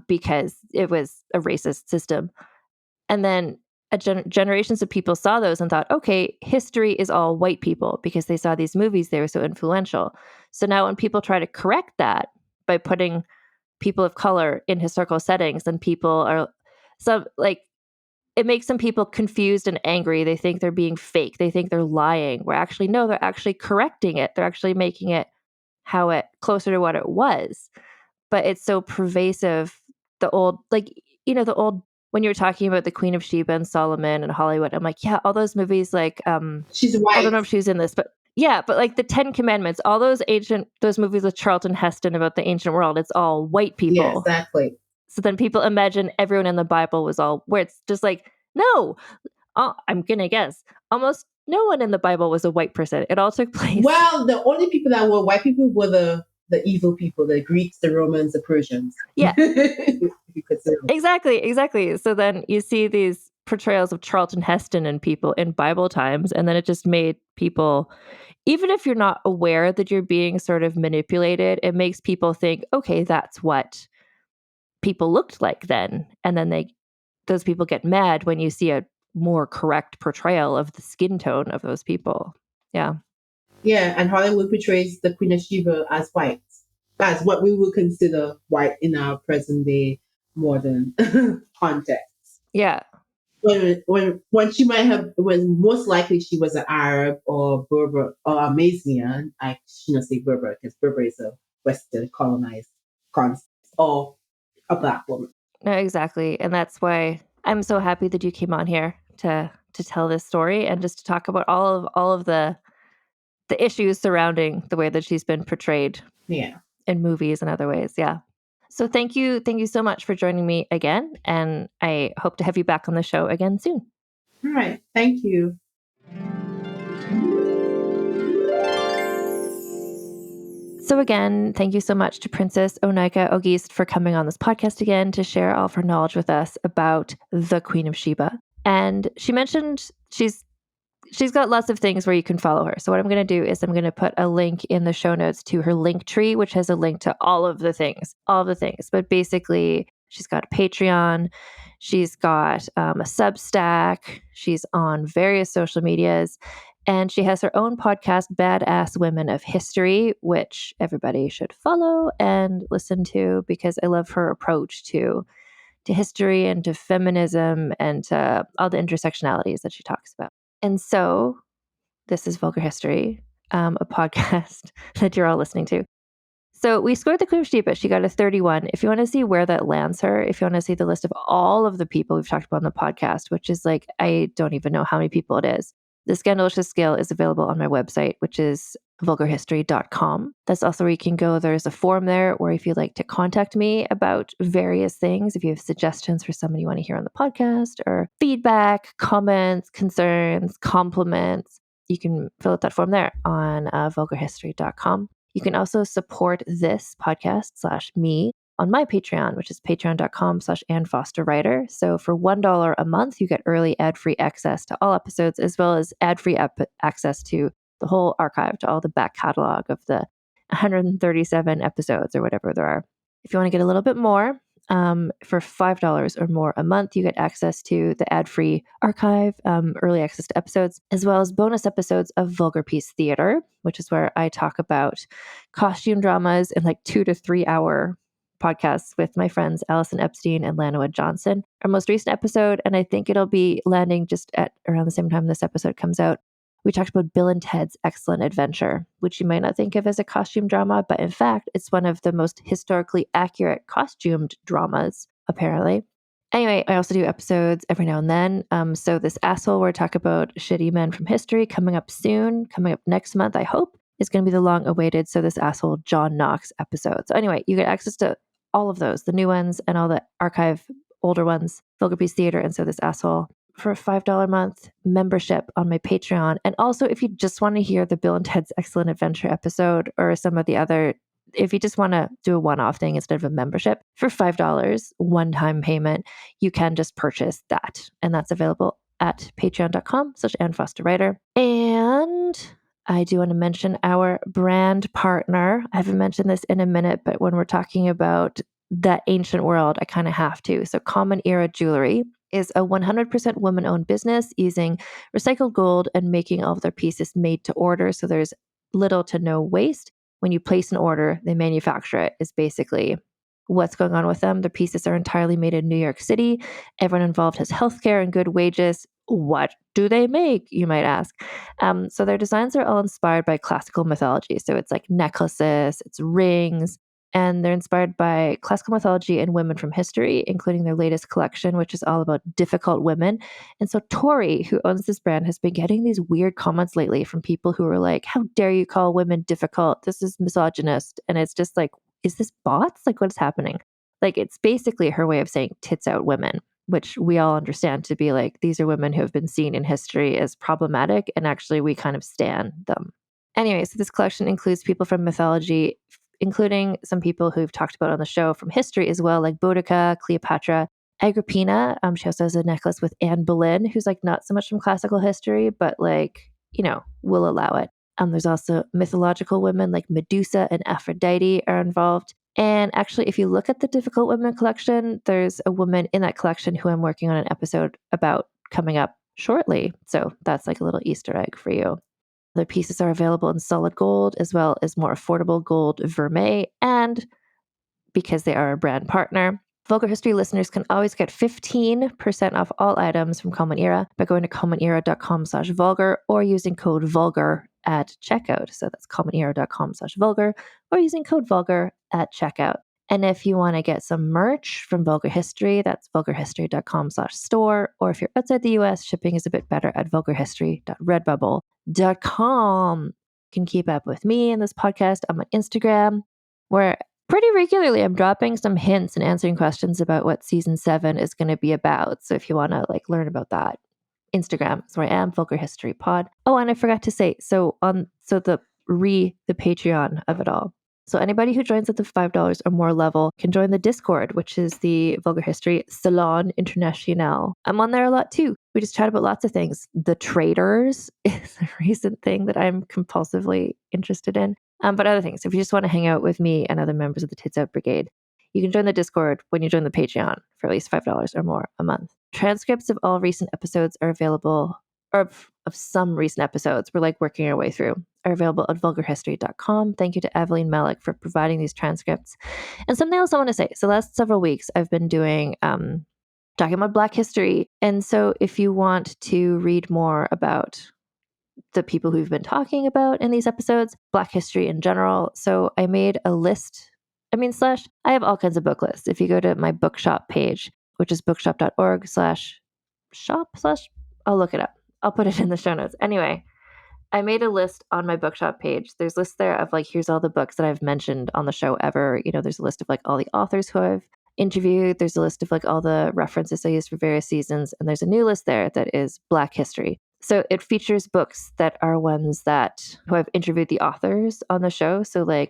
because it was a racist system. And then generations of people saw those and thought, okay, history is all white people because they saw these movies, they were so influential. So now when people try to correct that by putting people of color in historical settings, then people are it makes some people confused and angry. They think they're being fake. They think they're lying. Where actually, no, they're actually correcting it. They're actually making it closer to what it was. But it's so pervasive. The old, the old, when you were talking about the Queen of Sheba and Solomon and Hollywood, I'm like, yeah, all those movies, she's I white. don't know if she was in this, but yeah, but like the 10 Commandments, all those movies with Charlton Heston about the ancient world, it's all white people. Yeah, exactly. So then people imagine everyone in the Bible was all, where it's just like, no, I'm going to guess, almost no one in the Bible was a white person. It all took place. Well, the only people that were white people were the evil people, the Greeks, the Romans, the Persians. Yeah. Exactly. So then you see these portrayals of Charlton Heston and people in Bible times, and then it just made people, even if you're not aware that you're being sort of manipulated, it makes people think, okay, that's what people looked like then. And then those people get mad when you see a more correct portrayal of the skin tone of those people. Yeah. Yeah, and Hollywood portrays the Queen of Sheba as white. That's what we would consider white in our present day modern context. Yeah. When she might have, when most likely she was an Arab or Berber or Amazigh. I shouldn't say Berber because Berber is a Western colonized concept, or a black woman. No, exactly. And that's why I'm so happy that you came on here to tell this story and just to talk about all of the issues surrounding the way that she's been portrayed Yeah. in movies and other ways. Yeah. So thank you so much for joining me again, and I hope to have you back on the show again soon. All right. Thank you. So again, thank you so much to Princess O'Nika Auguste for coming on this podcast again to share all of her knowledge with us about the Queen of Sheba. And she mentioned she's got lots of things where you can follow her. So what I'm going to do is I'm going to put a link in the show notes to her link tree, which has a link to all of the things. But basically, she's got a Patreon, she's got a Substack, she's on various social medias, and she has her own podcast, Badass Women of History, which everybody should follow and listen to because I love her approach to history and to feminism and to all the intersectionalities that she talks about. And so this is Vulgar History, a podcast that you're all listening to. So we scored the Queen of Sheba. She got a 31. If you want to see where that lands her, if you want to see the list of all of the people we've talked about on the podcast, which is like, I don't even know how many people it is. The Scandalicious scale is available on my website, which is vulgarhistory.com. That's also where you can go. There's a form there where if you'd like to contact me about various things, if you have suggestions for somebody you want to hear on the podcast or feedback, comments, concerns, compliments, you can fill out that form there on vulgarhistory.com. You can also support this podcast / me on my Patreon, which is patreon.com/AnnFosterWriter. So for $1 a month, you get early ad-free access to all episodes, as well as ad-free access to the whole archive, to all the back catalog of the 137 episodes or whatever there are. If you want to get a little bit more, for $5 or more a month, you get access to the ad-free archive, early access to episodes, as well as bonus episodes of Vulgar Piece Theater, which is where I talk about costume dramas in like 2 to 3 hour podcasts with my friends Allison Epstein and Lanoa Johnson. Our most recent episode, and I think it'll be landing just at around the same time this episode comes out, we talked about Bill and Ted's Excellent Adventure, which you might not think of as a costume drama, but in fact, it's one of the most historically accurate costumed dramas, apparently. Anyway, I also do episodes every now and then. So this asshole where I talk about shitty men from history coming up next month, I hope, is going to be the long-awaited So This Asshole John Knox episode. So anyway, you get access to all of those, the new ones and all the archive older ones, Vulgar Piece Theater and So This Asshole, for a $5 a month membership on my Patreon. And also, if you just want to hear the Bill and Ted's Excellent Adventure episode or some of the other, if you just want to do a one-off thing instead of a membership, for $5, one-time payment, you can just purchase that. And that's available at patreon.com/AnnFosterWriter. And I do want to mention our brand partner. I haven't mentioned this in a minute, but when we're talking about the ancient world, I kind of have to. So Common Era Jewelry is a 100% woman-owned business using recycled gold and making all of their pieces made to order. So there's little to no waste. When you place an order, they manufacture it, is basically what's going on with them. The pieces are entirely made in New York City. Everyone involved has healthcare and good wages. What do they make, you might ask? So their designs are all inspired by classical mythology. So it's like necklaces, it's rings, and they're inspired by classical mythology and women from history, including their latest collection, which is all about difficult women. And so Tori, who owns this brand, has been getting these weird comments lately from people who are like, how dare you call women difficult? This is misogynist. And it's just like, is this bots? Like, what is happening? Like, it's basically her way of saying tits out women, which we all understand to be like, these are women who have been seen in history as problematic, and actually we kind of stan them. Anyway, so this collection includes people from mythology, including some people who've talked about on the show from history as well, like Boudica, Cleopatra, Agrippina. She also has a necklace with Anne Boleyn, who's like not so much from classical history, but like, you know, we'll allow it. There's also mythological women like Medusa and Aphrodite are involved. And actually, if you look at the Difficult Women collection, there's a woman in that collection who I'm working on an episode about coming up shortly. So that's like a little Easter egg for you. Their pieces are available in solid gold as well as more affordable gold vermeil. And because they are a brand partner, Vulgar History listeners can always get 15% off all items from Common Era by going to commonera.com/vulgar or using code VULGAR at checkout. So that's commonera.com/vulgar or using code VULGAR at checkout. And if you want to get some merch from Vulgar History, that's vulgarhistory.com/store. Or if you're outside the US, shipping is a bit better at vulgarhistory.redbubble.com. You can keep up with me and this podcast on my Instagram, where pretty regularly I'm dropping some hints and answering questions about what season 7 is going to be about. So if you want to learn about that, Instagram is where I am, Vulgar History Pod. Oh, and I forgot to say, the Patreon of it all. So anybody who joins at the $5 or more level can join the Discord, which is the Vulgar History Salon International. I'm on there a lot too. We just chat about lots of things. The Traders is a recent thing that I'm compulsively interested in. But other things, if you just want to hang out with me and other members of the Tits Out Brigade, you can join the Discord when you join the Patreon for at least $5 or more a month. Transcripts of all recent episodes are available, or of some recent episodes we're working our way through, are available at vulgarhistory.com. Thank you to Evelyn Malik for providing these transcripts. And something else I want to say. So the last several weeks I've been doing, talking about Black history. And so if you want to read more about the people who've been talking about in these episodes, Black history in general. So I made a list. I have all kinds of book lists. If you go to my bookshop page, which is bookshop.org/shop/ I'll look it up. I'll put it in the show notes. Anyway, I made a list on my bookshop page. There's lists there of here's all the books that I've mentioned on the show ever. There's a list of all the authors who I've interviewed. There's a list of all the references I used for various seasons. And there's a new list there that is Black history. So it features books that are ones who I've interviewed the authors on the show. So the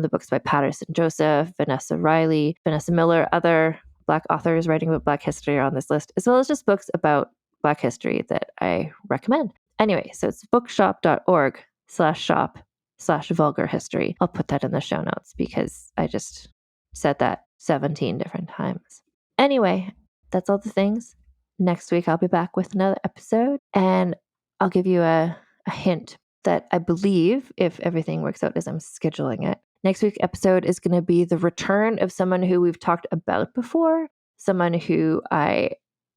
books by Patterson Joseph, Vanessa Riley, Vanessa Miller, other Black authors writing about Black history are on this list, as well as just books about Black history that I recommend. Anyway, so it's bookshop.org/shop/vulgar history. I'll put that in the show notes because I just said that 17 different times. Anyway, that's all the things. Next week, I'll be back with another episode, and I'll give you a hint that I believe, if everything works out as I'm scheduling it, next week's episode is going to be the return of someone who we've talked about before, someone who I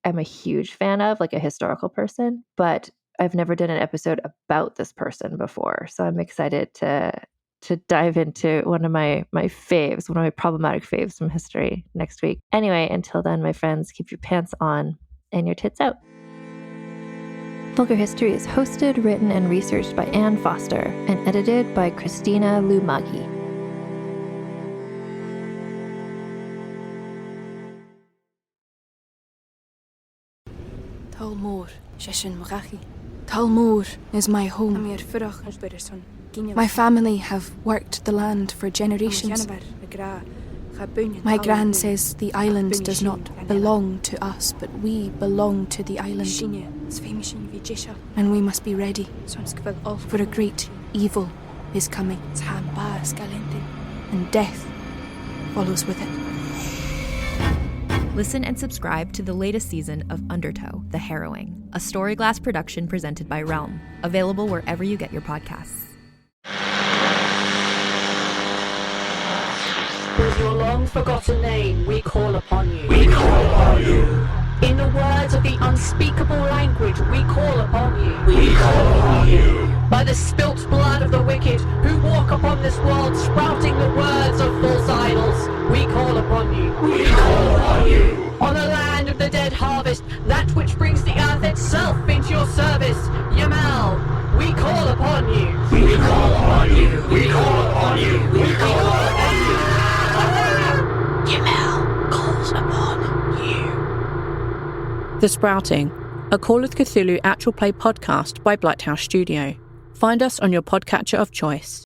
am a huge fan of, a historical person, but I've never done an episode about this person before. So I'm excited to dive into one of my faves, one of my problematic faves from history next week. Anyway, until then, my friends, keep your pants on and your tits out. Vulgar History is hosted, written, and researched by Anne Foster and edited by Christina Lumagi. Talmor, Sheshin Murachi. Talmor is my home. My family have worked the land for generations. My gran says the island does not belong to us, but we belong to the island. And we must be ready, for a great evil is coming, and death follows with it. Listen and subscribe to the latest season of Undertow, The Harrowing, a Storyglass production presented by Realm, available wherever you get your podcasts. With your long-forgotten name, we call upon you. We call upon you. In the words of the unspeakable language, we call upon you. We call upon you. By the spilt blood of the wicked, who walk upon this world sprouting the words of false idols, we call upon you. We call upon you. On the land of the dead harvest, that which brings the earth itself into your service, Yamal, we call upon you. We call upon you. We call upon you. We call upon you. Yamal calls upon you. The Sprouting, a Call of Cthulhu actual play podcast by Blighthouse Studio. Find us on your podcatcher of choice.